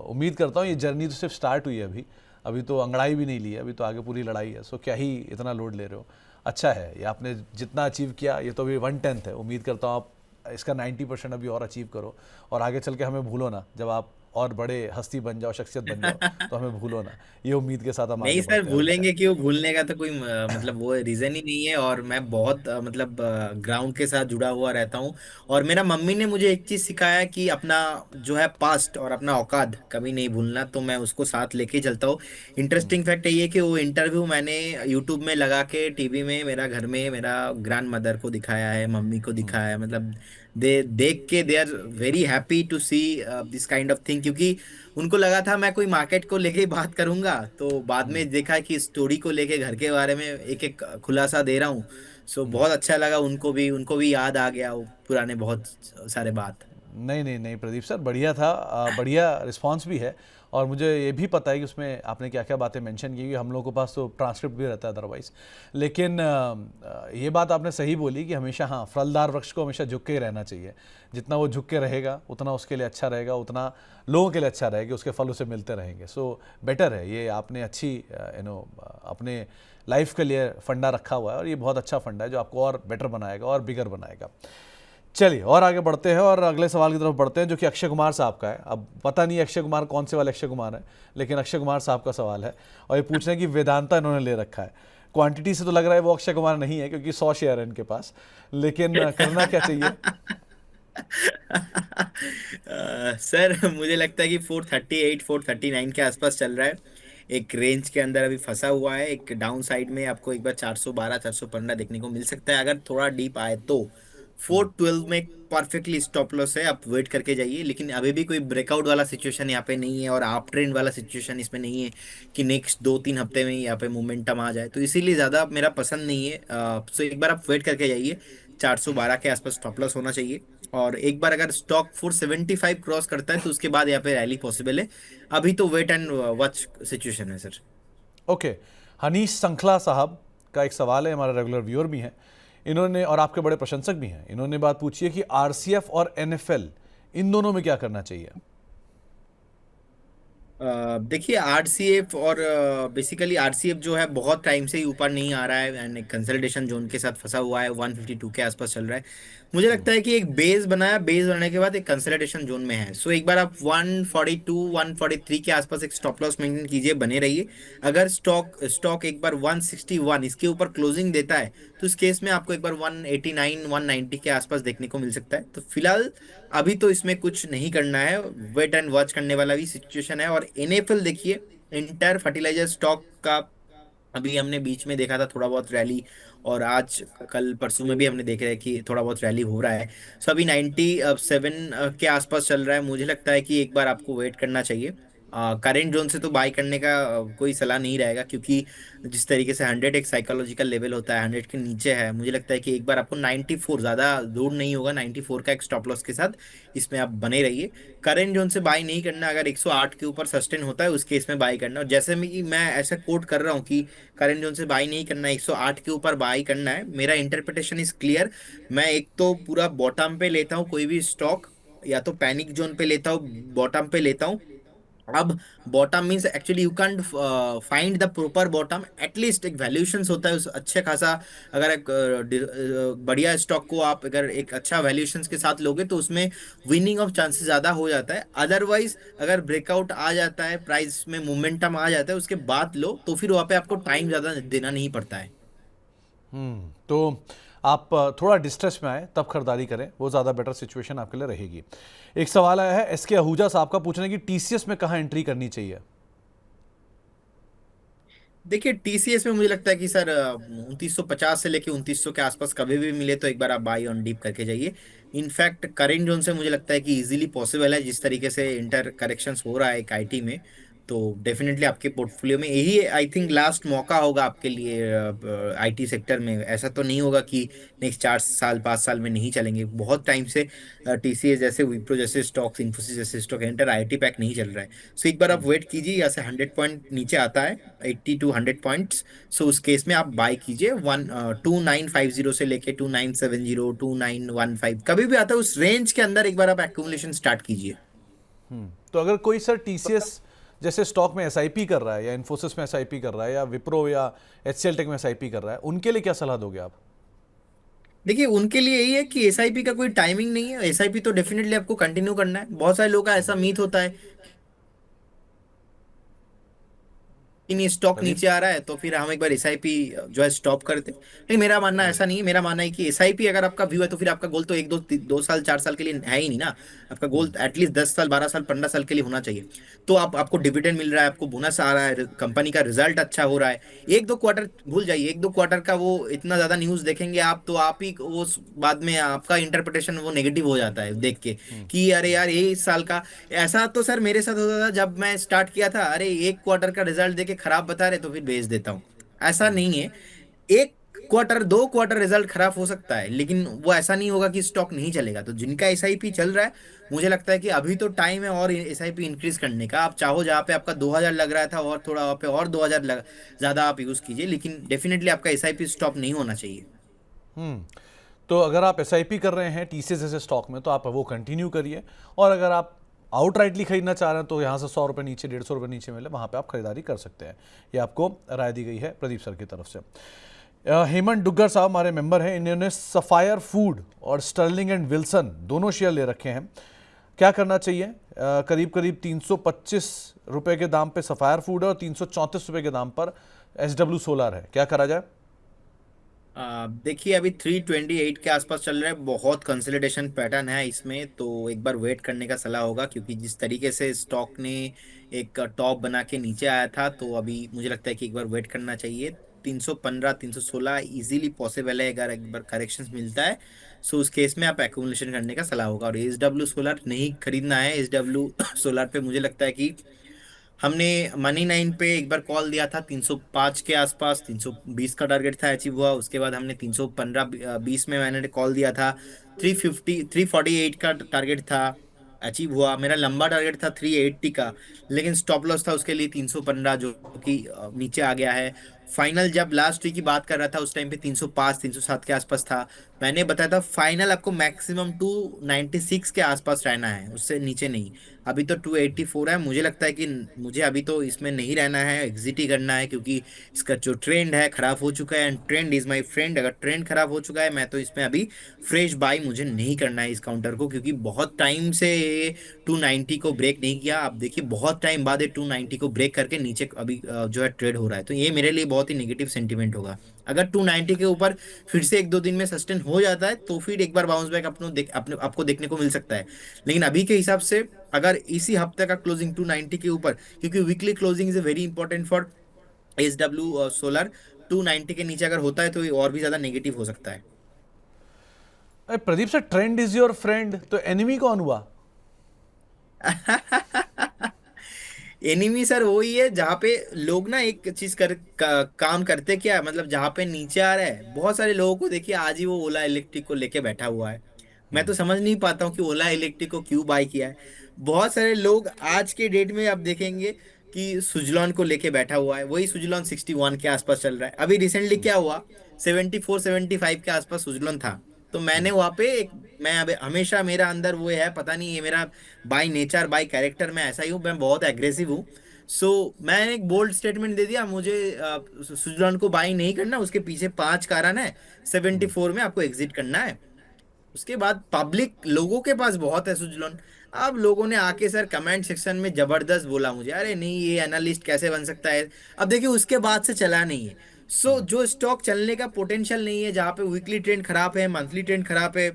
उम्मीद करता हूँ, ये जर्नी तो सिर्फ स्टार्ट हुई है अभी, अभी तो अंगड़ाई भी नहीं ली है, अभी तो आगे पूरी लड़ाई है। सो क्या ही इतना लोड ले रहे हो। अच्छा है, ये आपने जितना अचीव किया, ये तो अभी 1/10 है। उम्मीद करता हूँ आप इसका 90% अभी और अचीव करो, और आगे चल के हमें भूलो ना, जब आप और बड़े हस्ती बन जाओ, शख्सियत बन जाओ, तो हमें भूलो ना। ये उम्मीद के साथ हम आगे नहीं सर, बढ़ते हैं हमेशा। भूलेंगे क्यों? भूलने का तो कोई मतलब वो रीजन ही नहीं है। और मैं बहुत मतलब ग्राउंड के साथ जुड़ा हुआ रहता हूँ। और मेरा मम्मी ने मुझे एक चीज सिखाया कि अपना जो है पास्ट और अपना औकात कभी नहीं भूलना, तो मैं उसको साथ लेके चलता हूँ। इंटरेस्टिंग फैक्ट ये है कि वो इंटरव्यू मैंने यूट्यूब में लगा के टीवी में मेरा घर में मेरा ग्रैंड मदर को दिखाया है, मम्मी को दिखाया है। मतलब दे देख के they are very happy to see this kind of thing, क्योंकि उनको लगा था मैं कोई मार्केट को लेके ही बात करूंगा, तो बाद में देखा कि स्टोरी को लेके घर के बारे में एक एक खुलासा दे रहा हूँ। सो बहुत अच्छा लगा, उनको भी याद आ गया वो पुराने बहुत सारे बात। नहीं नहीं नहीं प्रदीप सर, बढ़िया था, बढ़िया रिस्पांस भी है। और मुझे ये भी पता है कि उसमें आपने क्या क्या बातें मेंशन की, हम लोगों के पास तो ट्रांसक्रिप्ट भी रहता है अदरवाइज। लेकिन ये बात आपने सही बोली कि हमेशा, हाँ, फलदार वृक्ष को हमेशा झुक के ही रहना चाहिए। जितना वो झुक के रहेगा उतना उसके लिए अच्छा रहेगा, उतना लोगों के लिए अच्छा रहेगा, उसके फल उसे मिलते रहेंगे। सो बेटर है, ये आपने अच्छी अपने लाइफ के लिए फंडा रखा हुआ है, और ये बहुत अच्छा फंडा है जो आपको और बेटर बनाएगा और बिगर बनाएगा। चलिए और आगे बढ़ते हैं और अगले सवाल की तरफ बढ़ते हैं, जो कि अक्षय कुमार साहब का है। अब पता नहीं अक्षय कुमार कौन से वाले अक्षय कुमार है, लेकिन अक्षय कुमार साहब का सवाल है, और ये पूछ रहे हैं कि वेदांता इन्होंने ले रखा है। क्वांटिटी से तो लग रहा है वो अक्षय कुमार नहीं है, क्योंकि 100 शेयर है इनके पास, लेकिन करना क्या चाहिए? सर मुझे लगता है कि 438 439 के आसपास चल रहा है। एक रेंज के अंदर अभी फंसा हुआ है। एक डाउन साइड में आपको एक बार 412 415 देखने को मिल सकता है, अगर थोड़ा डीप आए तो। 412 में परफेक्टली स्टॉप लॉस है, आप वेट करके जाइए। लेकिन अभी भी कोई ब्रेकआउट वाला सिचुएशन यहाँ पे नहीं है, और आप ट्रेंड वाला सिचुएशन इसमें नहीं है कि नेक्स्ट 2-3 हफ्ते में यहाँ पे मोमेंटम आ जाए, तो इसीलिए ज्यादा मेरा पसंद नहीं है। सो एक बार आप वेट करके जाइए। 412 के आसपास स्टॉप लॉस होना चाहिए। और एक बार अगर स्टॉक 475 क्रॉस करता है तो उसके बाद यहाँ पे रैली पॉसिबल है। अभी तो वेट एंड वॉच सिचुएशन है सर। ओके, हनीश संखला साहब का एक सवाल है, हमारा रेगुलर व्यूअर भी हैं इन्होंने, और आपके बड़े प्रशंसक भी हैं। इन्होंने बात पूछी है कि आरसीएफ और एनएफएल, इन दोनों में क्या करना चाहिए? देखिए आरसीएफ और बेसिकली आरसीएफ जो है बहुत टाइम से ही ऊपर नहीं आ रहा है, एंड कंसोलिडेशन जोन के साथ फंसा हुआ है। 152 के आसपास चल रहा है। मुझे लगता है कि एक बेस बनाया, बेस बनाने के बाद एक कंसोलिडेशन जोन में है। सो एक बार आप 142 143 के आसपास एक स्टॉप लॉस मेंटेन कीजिए, बने रहिए। अगर स्टॉक स्टॉक एक बार 161 इसके ऊपर क्लोजिंग देता है, तो इस केस में आपको एक बार 189 190 के आसपास देखने को मिल सकता है। तो फिलहाल अभी तो इसमें कुछ नहीं करना है, वेट एंड वॉच करने वाला भी सिचुएशन है। और एनएफएल देखिए, इंटर फर्टिलाइजर स्टॉक का अभी हमने बीच में देखा था थोड़ा बहुत रैली, और आज कल परसों में भी हमने देखा है कि थोड़ा बहुत रैली हो रहा है। सो अभी 97 के आसपास चल रहा है। मुझे लगता है कि एक बार आपको वेट करना चाहिए। करेंट जोन से तो बाई करने का कोई सलाह नहीं रहेगा, क्योंकि जिस तरीके से 100 एक साइकोलॉजिकल लेवल होता है, 100 के नीचे है। मुझे लगता है कि एक बार आपको 94, ज्यादा दूर नहीं होगा, 94 का एक स्टॉप लॉस के साथ इसमें आप बने रहिए। करेंट जोन से बाई नहीं करना, अगर 108 के ऊपर सस्टेन होता है उस केस में बाई करना। और जैसे मैं ऐसा कोट कर रहा हूँ कि करेंट जोन से बाई नहीं करना, 108 के ऊपर बाई करना है, मेरा इंटरप्रिटेशन इज क्लियर। मैं एक तो पूरा बॉटम पे लेता हूँ कोई भी स्टॉक, या तो पैनिक जोन पे लेता हूँ, बॉटम पे लेता हूँ। अब bottom means actually you can't find the proper bottom, at least एक वैल्यूएशंस होता है उस अच्छे खासा। अगर एक बढ़िया स्टॉक को आप अगर एक अच्छा वैल्यूएशंस के साथ लोगे तो उसमें विनिंग ऑफ चांसेस ज्यादा हो जाता है। अदरवाइज अगर ब्रेकआउट आ जाता है, प्राइस में मोमेंटम आ जाता है, उसके बाद लो, तो फिर वहां पे आपको टाइम ज्यादा देना नहीं पड़ता है। तो आप थोड़ा डिस्ट्रेस में आए तब खरीदारी करें, वो ज़्यादा बेटर सिचुएशन आपके लिए रहेगी। एक सवाल आया है एसके आहूजा साहब का, पूछ रहे हैं कि टीसीएस में कहाँ एंट्री करनी चाहिए? देखिए टीसीएस में मुझे लगता है कि सर 2950 से लेके 2900 के आसपास कभी भी मिले तो एक बार आप बाई ऑन डीप करके जाइए। इनफैक्ट करेंट जोन से मुझे लगता है कि इजीली पॉसिबल है, जिस तरीके से इंटर करेक्शंस हो रहा है एक आईटी में। तो डेफिनेटली आपके पोर्टफोलियो में यही आई थिंक लास्ट मौका होगा आपके लिए आईटी सेक्टर में। ऐसा तो नहीं होगा कि नेक्स्ट 4 साल 5 साल में नहीं चलेंगे। बहुत टाइम से टीसीएस जैसे, विप्रो जैसे स्टॉक्स, इंफोसिस जैसे स्टॉक, एंटर आईटी पैक नहीं चल रहा है। सो एक बार आप वेट कीजिए, यहाँ से 100 पॉइंट नीचे आता है, 80 to 100 पॉइंट्स। सो उस केस में आप बाय कीजिए 2950 से लेके 2970, 2915, कभी भी आता है उस रेंज के अंदर एक बार आप एक्यूमुलेशन स्टार्ट कीजिए। तो अगर कोई सर टीसीएस जैसे स्टॉक में एसआईपी कर रहा है, या इन्फोसिस में एसआईपी कर रहा है, या विप्रो या एचसीएल टेक में एसआईपी कर रहा है, उनके लिए क्या सलाह दोगे आप? देखिए उनके लिए यही है कि एसआईपी का कोई टाइमिंग नहीं है। एसआईपी तो डेफिनेटली आपको कंटिन्यू करना है। बहुत सारे लोगों का ऐसा मीट होता है कि नहीं, स्टॉक प्रदीप। नीचे आ रहा है तो फिर हम एक बार एसआईपी जो है स्टॉप कर दे। लेकिन मेरा मानना ऐसा नहीं है। मेरा मानना है कि एसआईपी अगर आपका व्यू है तो फिर आपका गोल तो 1 2 2 साल 4 साल के लिए है ही नहीं ना। आपका गोल एटलीस्ट 10 साल 12 साल 15 साल के लिए होना चाहिए। तो आपको डिविडेंड मिल रहा है, आपको बोनस आ रहा है, कंपनी का रिजल्ट अच्छा हो रहा है। 1 2 क्वार्टर भूल जाइए, 1 2 क्वार्टर का वो इतना ज्यादा न्यूज देखेंगे आप तो आप ही वो बाद में आपका इंटरप्रिटेशन वो नेगेटिव हो जाता है देख के कि अरे यार ये इस साल का। ऐसा तो सर मेरे साथ होता था जब मैं स्टार्ट किया था, अरे 1 क्वार्टर का रिजल्ट देके खराब बता रहे तो फिर भेज देता हूँ। ऐसा नहीं है। 1 क्वार्टर 2 क्वार्टर रिजल्ट खराब हो सकता है, लेकिन वो ऐसा नहीं होगा कि स्टॉक नहीं चलेगा। तो जिनका एसआईपी चल रहा है, मुझे लगता है कि अभी तो टाइम है और एसआईपी इंक्रीज करने का। आप चाहो जहाँ पे आपका 2000 लग रहा था और थोड़ा वहाँ पे और 2000 ज्यादा आप यूज कीजिए, लेकिन डेफिनेटली आपका एसआईपी स्टॉप नहीं होना चाहिए। हम्म। तो अगर आप एसआईपी कर रहे हैं टीसीएस जैसे स्टॉक में, तो आप वो कंटिन्यू करिए। और अगर आप आउटराइटली खरीदना चाह रहे हैं, तो यहाँ से 100 रुपये नीचे, 150 रुपये नीचे मिले, वहाँ पे आप खरीदारी कर सकते हैं। ये आपको राय दी गई है प्रदीप सर की तरफ से। हेमंत डुग्गर साहब हमारे मेंबर हैं, इन्होंने सफायर फूड और स्टर्लिंग एंड विल्सन दोनों शेयर ले रखे हैं। क्या करना चाहिए? करीब करीब 325 रुपये के दाम पे सफायर फूड है और 334 रुपये के दाम पर SW सोलर है। क्या करा जाए? देखिए अभी 328 के आसपास चल रहा है। बहुत कंसोलिडेशन पैटर्न है इसमें, तो एक बार वेट करने का सलाह होगा, क्योंकि जिस तरीके से स्टॉक ने एक टॉप बना के नीचे आया था, तो अभी मुझे लगता है कि एक बार वेट करना चाहिए। 315 316 इजीली पॉसिबल है अगर एक बार करेक्शन मिलता है। सो उस केस में आप एक्यूमुलेशन करने का सलाह होगा। और एसडब्ल्यू सोलर नहीं खरीदना है। एसडब्ल्यू सोलर पे मुझे लगता है कि हमने मनी 9 पे एक बार कॉल दिया था 305 के आसपास, 320 का टारगेट था, अचीव हुआ। उसके बाद हमने 315 20 में मैंने कॉल दिया था, 348 का टारगेट था, अचीव हुआ। मेरा लंबा टारगेट था 380 का, लेकिन स्टॉप लॉस था उसके लिए 315, जो कि नीचे आ गया है। फाइनल जब लास्ट वीक की बात कर रहा था उस टाइम पे 305 307 के आसपास था। मैंने बताया था फाइनल आपको मैक्सिमम 296 के आसपास रहना है, उससे नीचे नहीं। अभी तो 284 है। मुझे लगता है कि मुझे अभी तो इसमें नहीं रहना है, एग्जिट ही करना है, क्योंकि इसका जो ट्रेंड है खराब हो चुका है। And trend is my friend. अगर ट्रेंड खराब हो चुका है, मैं तो इसमें अभी फ्रेश बाय मुझे नहीं करना है इस काउंटर को, क्योंकि बहुत टाइम से ये 290 को ब्रेक नहीं किया। आप देखिए बहुत टाइम बाद ये 290 को ब्रेक करके नीचे अभी जो है ट्रेड हो रहा है। तो ये मेरे लिए बहुत ही नेगेटिव सेंटीमेंट होगा। अगर 290 के ऊपर फिर से 1 2 दिन में सस्टेन हो जाता है तो फिर एक बार बाउंस बैक अपने आपको देखने को मिल सकता है। लेकिन अभी के हिसाब से अगर इसी हफ्ते का क्लोजिंग 290 के ऊपर, क्योंकि weekly closing is very important for SW solar, 290 के नीचे अगर होता है तो ये और भी ज्यादा नेगेटिव हो सकता है। अरे Pradeep sir, trend is your friend, तो एनिमी कौन हुआ? एनिमी सर वही है जहाँ पे लोग ना एक चीज काम करते क्या, मतलब जहाँ पे नीचे आ रहा है, बहुत सारे लोगों को देखिए आज ही वो ओला इलेक्ट्रिक को लेके बैठा हुआ है। मैं तो समझ नहीं पाता हूँ कि ओला इलेक्ट्रिक को क्यों बाय किया है। बहुत सारे लोग आज के डेट में आप देखेंगे कि सुजलॉन को लेके बैठा हुआ है। वही सुजलॉन 61 के आसपास चल रहा है। अभी रिसेंटली क्या हुआ, 74 75 के आसपास सुजलॉन था। तो मैंने वहां पे एक, मैं अब हमेशा मेरा अंदर वो है, पता नहीं ये मेरा बाय नेचर बाय कैरेक्टर मैं ऐसा ही हूँ, मैं बहुत एग्रेसिव हूँ। सो मैंने एक बोल्ड स्टेटमेंट दे दिया, मुझे सुजलॉन को बाय नहीं करना। उसके पीछे 5 कारण है, 74 में आपको एग्जिट करना है। उसके बाद पब्लिक लोगों के पास बहुत है सुजलॉन। अब लोगों ने आके सर कमेंट सेक्शन में जबरदस्त बोला मुझे, अरे नहीं ये एनालिस्ट कैसे बन सकता है। अब देखिए उसके बाद से चला नहीं है। सो जो स्टॉक चलने का पोटेंशियल नहीं है, जहाँ पे वीकली ट्रेंड खराब है, मंथली ट्रेंड खराब है,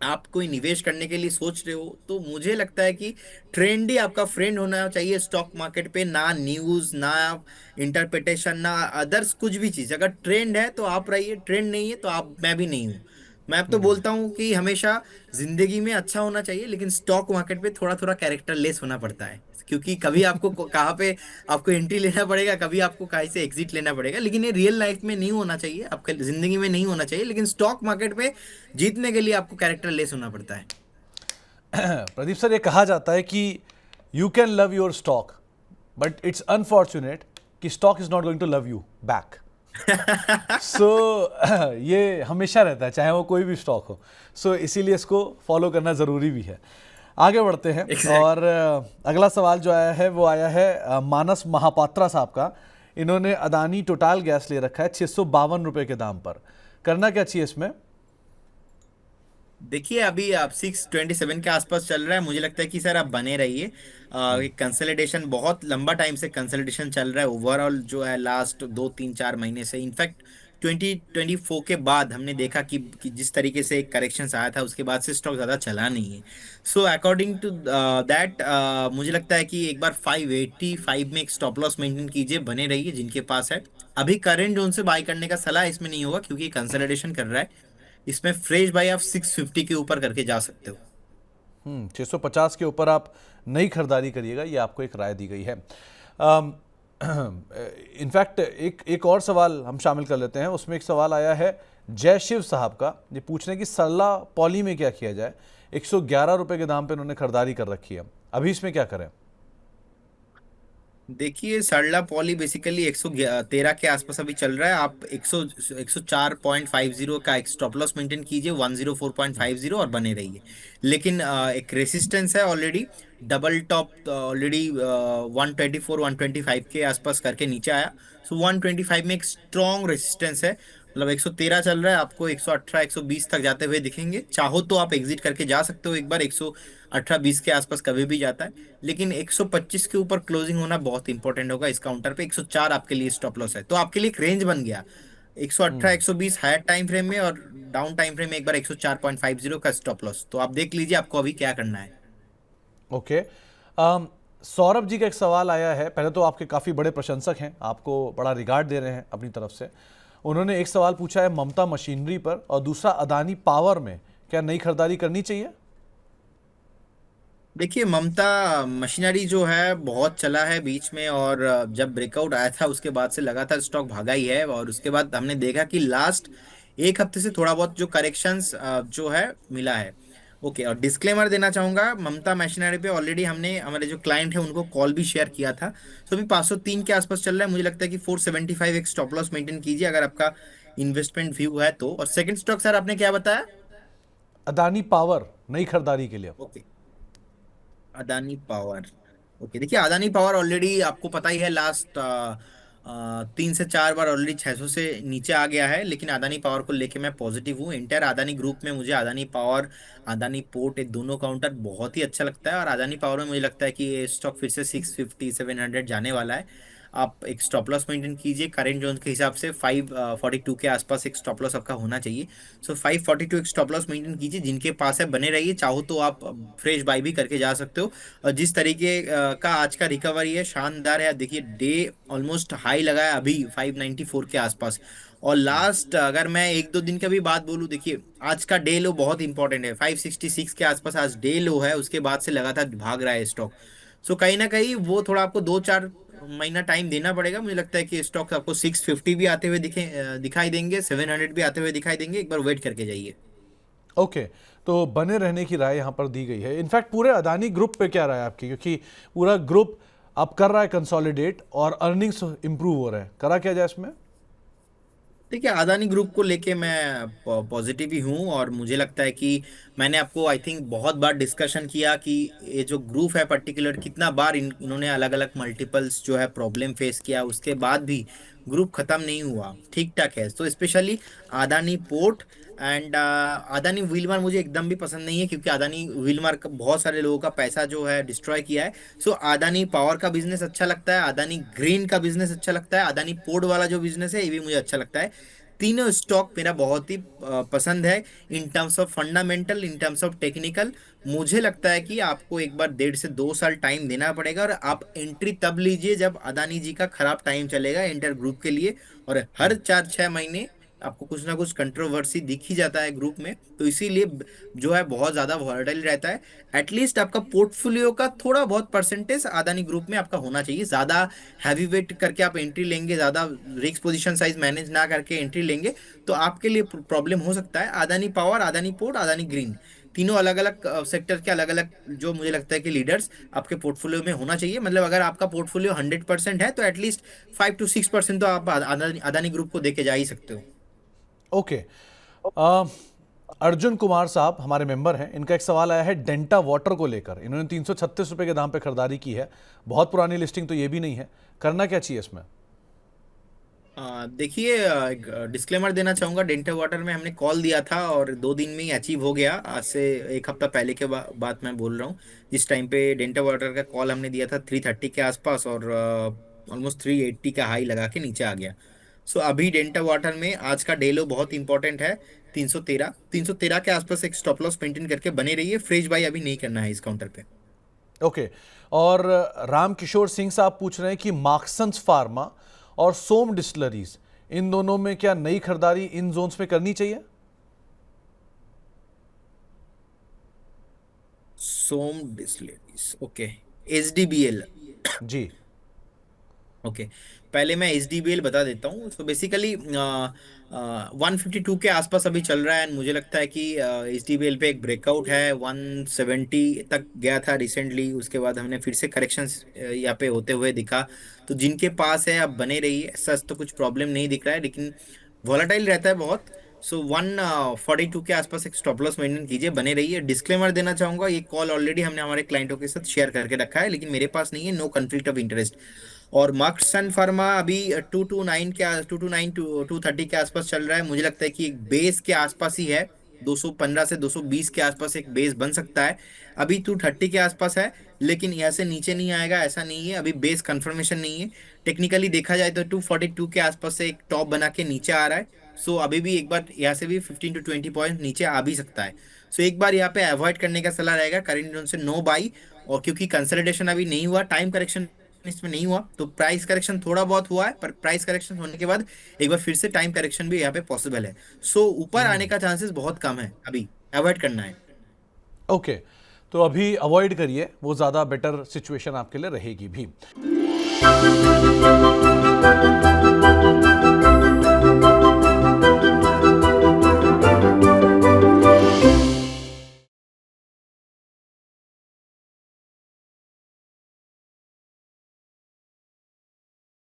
आप कोई निवेश करने के लिए सोच रहे हो, तो मुझे लगता है कि ट्रेंड ही आपका फ्रेंड होना चाहिए स्टॉक मार्केट पे। ना न्यूज, ना इंटरप्रिटेशन, ना अदर्स कुछ भी चीज। अगर ट्रेंड है तो आप रहिए, ट्रेंड नहीं है तो आप, मैं भी नहीं हूँ। मैं अब तो बोलता हूँ कि हमेशा जिंदगी में अच्छा होना चाहिए, लेकिन स्टॉक मार्केट पे थोड़ा थोड़ा कैरेक्टर लेस होना पड़ता है, क्योंकि कभी आपको कहाँ पे आपको एंट्री लेना पड़ेगा, कभी आपको कहीं से एग्जिट लेना पड़ेगा। लेकिन ये रियल लाइफ में नहीं होना चाहिए, आपके जिंदगी में नहीं होना चाहिए, लेकिन स्टॉक मार्केट पे जीतने के लिए आपको कैरेक्टर लेस होना पड़ता है। प्रदीप सर, ये कहा जाता है कि you can love your stock but it's unfortunate कि stock is not going to love you back. So ये हमेशा रहता है, चाहे वो कोई भी स्टॉक हो। सो इसीलिए इसको फॉलो करना ज़रूरी भी है। आगे बढ़ते हैं। एग्जैक्ट। और अगला सवाल जो आया है वो आया है मानस महापात्रा साहब का। इन्होंने अदानी टोटाल गैस ले रखा है 652 रुपये के दाम पर। करना क्या चाहिए इसमें? देखिए अभी आप 627 के आसपास चल रहा है, मुझे लगता है कि सर आप बने रहिए। कंसोलिडेशन बहुत लंबा टाइम से कंसोलिडेशन चल रहा है ओवरऑल, जो है लास्ट 2 3 4 महीने से। इनफैक्ट 2024 के बाद हमने देखा कि जिस तरीके से एक करेक्शन आया था, उसके बाद से स्टॉक ज्यादा चला नहीं है। सो अकॉर्डिंग टू दैट मुझे लगता है कि एक बार 585 में एक स्टॉप लॉस मेंटेन कीजिए, बने रहिए जिनके पास है। अभी करंट जोन से बाय करने का सलाह इसमें नहीं होगा, क्योंकि कंसोलिडेशन कर रहा है। इसमें फ्रेश बाय आप 650 के ऊपर करके जा सकते हो। 650 के ऊपर आप नई खरीदारी करिएगा, ये आपको एक राय दी गई है। इनफैक्ट एक और सवाल हम शामिल कर लेते हैं। उसमें एक सवाल आया है जय शिव साहब का। ये पूछ रहे हैं कि सरला पॉली में क्या किया जाए। 111 रुपये के दाम पे उन्होंने खरीदारी कर रखी है, अभी इसमें क्या करें? देखिए सरला पॉली बेसिकली 113 के आसपास अभी चल रहा है। आप 104.50 का एक स्टॉप लॉस मेंटेन कीजिए, 104.50, और बने रहिए। लेकिन एक रेसिस्टेंस है ऑलरेडी, डबल टॉप ऑलरेडी 124 125 के आसपास करके नीचे आया। सो 125 में एक स्ट्रॉन्ग रेसिस्टेंस है। मतलब 113 चल रहा है, आपको 118 120 तक जाते हुए दिखेंगे। चाहो तो आप एग्जिट करके जा सकते हो एक बार, 118 20 के आसपास कभी भी जाता है। लेकिन 125 के ऊपर क्लोजिंग होना बहुत इंपॉर्टेंट होगा। इस काउंटर पे 104 आपके लिए स्टॉप लॉस है, तो आपके लिए एक रेंज बन गया। 118 120 हायर टाइम फ्रेम में, और डाउन टाइम फ्रेम में एक बार 104.50 का स्टॉप लॉस। तो आप देख लीजिए आपको अभी क्या करना है। ओके। सौरभ जी का एक सवाल आया है। पहले तो आपके काफ़ी बड़े प्रशंसक हैं, आपको बड़ा रिगार्ड दे रहे हैं अपनी तरफ से। उन्होंने एक सवाल पूछा है ममता मशीनरी पर, और दूसरा अदानी पावर में क्या नई खरीदारी करनी चाहिए? देखिए ममता मशीनरी जो है बहुत चला है बीच में, और जब ब्रेकआउट आया था उसके बाद से लगातार स्टॉक भागा ही है। और उसके बाद हमने देखा कि लास्ट एक हफ्ते से थोड़ा बहुत जो करेक्शंस जो है मिला है। ओके, और डिस्क्लेमर देना चाहूंगा, ममता मशीनरी पे ऑलरेडी हमने हमारे जो क्लाइंट है उनको कॉल भी शेयर किया था। तो अभी 503 के आसपास चल रहा है। मुझे लगता है कि 475 एक स्टॉप लॉस मेंटेन कीजिए अगर आपका इन्वेस्टमेंट व्यू है तो। और सेकंड स्टॉक सर आपने क्या बताया? अदानी पावर नई खरीदारी के लिए। Okay, Adani power. ओके, देखिए अदानी पावर ऑलरेडी आपको पता ही है, लास्ट 3 से 4 बार ऑलरेडी 600 से नीचे आ गया है। लेकिन अदानी पावर को लेके मैं पॉजिटिव हूँ। इंटायर अदानी ग्रुप में मुझे अदानी पावर, अदानी पोर्ट, ये दोनों काउंटर बहुत ही अच्छा लगता है। और अदानी पावर में मुझे लगता है कि ये स्टॉक फिर से 650 700 जाने वाला है। आप एक स्टॉप लॉस मेंटेन कीजिए करेंट जोन के हिसाब से, 542 के आसपास एक स्टॉप लॉस आपका होना चाहिए। सो 542 एक स्टॉप लॉस मेंटेन कीजिए, जिनके पास है बने रहिए। चाहो तो आप फ्रेश बाय भी करके जा सकते हो। और जिस तरीके का आज का रिकवरी है शानदार है। देखिए डे ऑलमोस्ट हाई लगा है अभी 594 के आसपास। और लास्ट अगर मैं 1 2 दिन का भी बात बोलूं, देखिए आज का डे लो बहुत इंपॉर्टेंट है। 566 के आसपास आज डे लो है, उसके बाद से लगातार भाग रहा है स्टॉक। सो कहीं ना कहीं वो थोड़ा आपको 2 4 महीना टाइम देना पड़ेगा। मुझे लगता है कि स्टॉक्स आपको 650 भी आते हुए दिखाई देंगे, 700 भी आते हुए दिखाई देंगे। एक बार वेट करके जाइए। ओके। तो बने रहने की राय यहाँ पर दी गई है। इनफैक्ट पूरे अदानी ग्रुप पे क्या राय है आपकी, क्योंकि पूरा ग्रुप अब कर रहा है कंसोलिडेट और अर्निंग्स इंप्रूव हो रहे हैं, करा क्या जाए इसमें? देखिए अदानी ग्रुप को लेके मैं पॉजिटिव ही हूँ। और मुझे लगता है कि मैंने आपको आई थिंक बहुत बार डिस्कशन किया कि ये जो ग्रुप है पर्टिकुलर, कितना बार इन्होंने अलग अलग मल्टीपल्स जो है प्रॉब्लम फेस किया, उसके बाद भी ग्रुप खत्म नहीं हुआ, ठीक ठाक है। तो specially Adani port and Adani Wilmar मुझे एकदम भी पसंद नहीं है, क्योंकि अदानी विलमार का बहुत सारे लोगों का पैसा जो है डिस्ट्रॉय किया है। सो अदानी पावर का बिजनेस अच्छा लगता है, अदानी ग्रीन का बिजनेस अच्छा लगता है, अदानी पोर्ट वाला जो बिजनेस है ये भी मुझे अच्छा लगता है। तीनों स्टॉक मेरा बहुत ही पसंद है। In terms of fundamental, in terms of technical. मुझे लगता है कि आपको एक बार 1.5 से 2 साल टाइम देना पड़ेगा, और आप एंट्री तब लीजिए जब अदानी जी का खराब टाइम चलेगा इंटर ग्रुप के लिए। और हर 4 6 महीने आपको कुछ ना कुछ कंट्रोवर्सी दिख ही जाता है ग्रुप में, तो इसीलिए जो है बहुत ज्यादा वॉलेटाइल रहता है। एटलीस्ट आपका पोर्टफोलियो का थोड़ा बहुत परसेंटेज अदानी ग्रुप में आपका होना चाहिए। ज्यादा हैवी वेट करके आप एंट्री लेंगे, ज्यादा रिस्क पोजीशन साइज मैनेज ना करके एंट्री लेंगे, तो आपके लिए प्रॉब्लम हो सकता है। Adani power, Adani port, Adani green, तीनों अलग अलग सेक्टर के अलग अलग, जो मुझे लगता है कि लीडर्स आपके पोर्टफोलियो में होना चाहिए। मतलब अगर आपका पोर्टफोलियो 100% है तो एटलीस्ट 5 to 6% तो आप अदानी अदानी ग्रुप को देके जा ही सकते हो। ओके। अ, अर्जुन कुमार साहब हमारे मेंबर हैं, इनका एक सवाल आया है डेंटा वाटर को लेकर। इन्होंने 336 रुपए के दाम पे खरीदारी की है, बहुत पुरानी लिस्टिंग तो ये भी नहीं है, करना क्या चाहिए इसमें? देखिए, एक डिस्क्लेमर देना चाहूंगा। डेंटा वाटर में हमने कॉल दिया था और 2 दिन में ही अचीव हो गया। आज से 1 हफ्ता पहले के बात मैं बोल रहा हूँ, जिस टाइम पे डेंटा वाटर का कॉल हमने दिया था 330 के आसपास, और ऑलमोस्ट 380 का हाई लगा के नीचे आ गया। सो अभी डेंटा वाटर में आज का डेलो बहुत इंपॉर्टेंट है। 313 के आसपास एक स्टॉप लॉस मेंटेन करके बने रहिए। फ्रेश बाई अभी नहीं करना है इस काउंटर पे। ओके। और राम किशोर सिंह साहब पूछ रहे हैं कि मार्क्संस फार्मा और सोम डिस्टिलरीज, इन दोनों में क्या नई खरीदारी इन जोन्स में करनी चाहिए? सोम डिस्टिलरीज, ओके। एचडीबीएल, जी। ओके। पहले मैं एच बता देता हूँ। तो बेसिकली 152 के आसपास अभी चल रहा है, and मुझे लगता है कि एच पे एक ब्रेकआउट है। 170 तक गया था रिसेंटली, उसके बाद हमने फिर से करेक्शंस यहाँ पे होते हुए दिखा। तो जिनके पास है अब बने रहिए, सच तो कुछ प्रॉब्लम नहीं दिख रहा है, लेकिन वॉलेटाइल रहता है बहुत। सो 142 के आसपास एक स्टॉप लॉस मेंटेन कीजिए, बने रहिए। डिस्क्लेमर देना चाहूंगा, ये कॉल ऑलरेडी हमने हमारे क्लाइंटों के साथ शेयर करके रखा है, लेकिन मेरे पास नहीं है, नो कन्फ्लिक्ट ऑफ इंटरेस्ट। और मार्क्सन फार्मा अभी 229 के आसपास चल रहा है। मुझे लगता है कि एक बेस के आसपास ही है। 215 से 220 के आसपास एक बेस बन सकता है। अभी 230 के आसपास है, लेकिन यहाँ से नीचे नहीं आएगा ऐसा नहीं है। अभी बेस कंफर्मेशन नहीं है। टेक्निकली देखा जाए तो 242 के आसपास से एक टॉप बना के नीचे आ रहा है। सो अभी भी एक बार यहाँ से भी 15 to 20 पॉइंट नीचे आ भी सकता है। सो एक बार यहाँ पे अवॉइड करने का सलाह रहेगा, करेंट जोन से नो बाई। और क्योंकि कंसोलिडेशन अभी नहीं हुआ, टाइम करेक्शन इसमें नहीं हुआ, तो प्राइस करेक्शन थोड़ा बहुत हुआ है, पर प्राइस करेक्शन होने के बाद एक बार फिर से टाइम करेक्शन भी यहाँ पे पॉसिबल है। सो ऊपर आने का चांसेस बहुत कम है, अभी अवॉइड करना है। ओके। तो अभी अवॉइड करिए, वो ज़्यादा बेटर सिचुएशन आपके लिए रहेगी भी।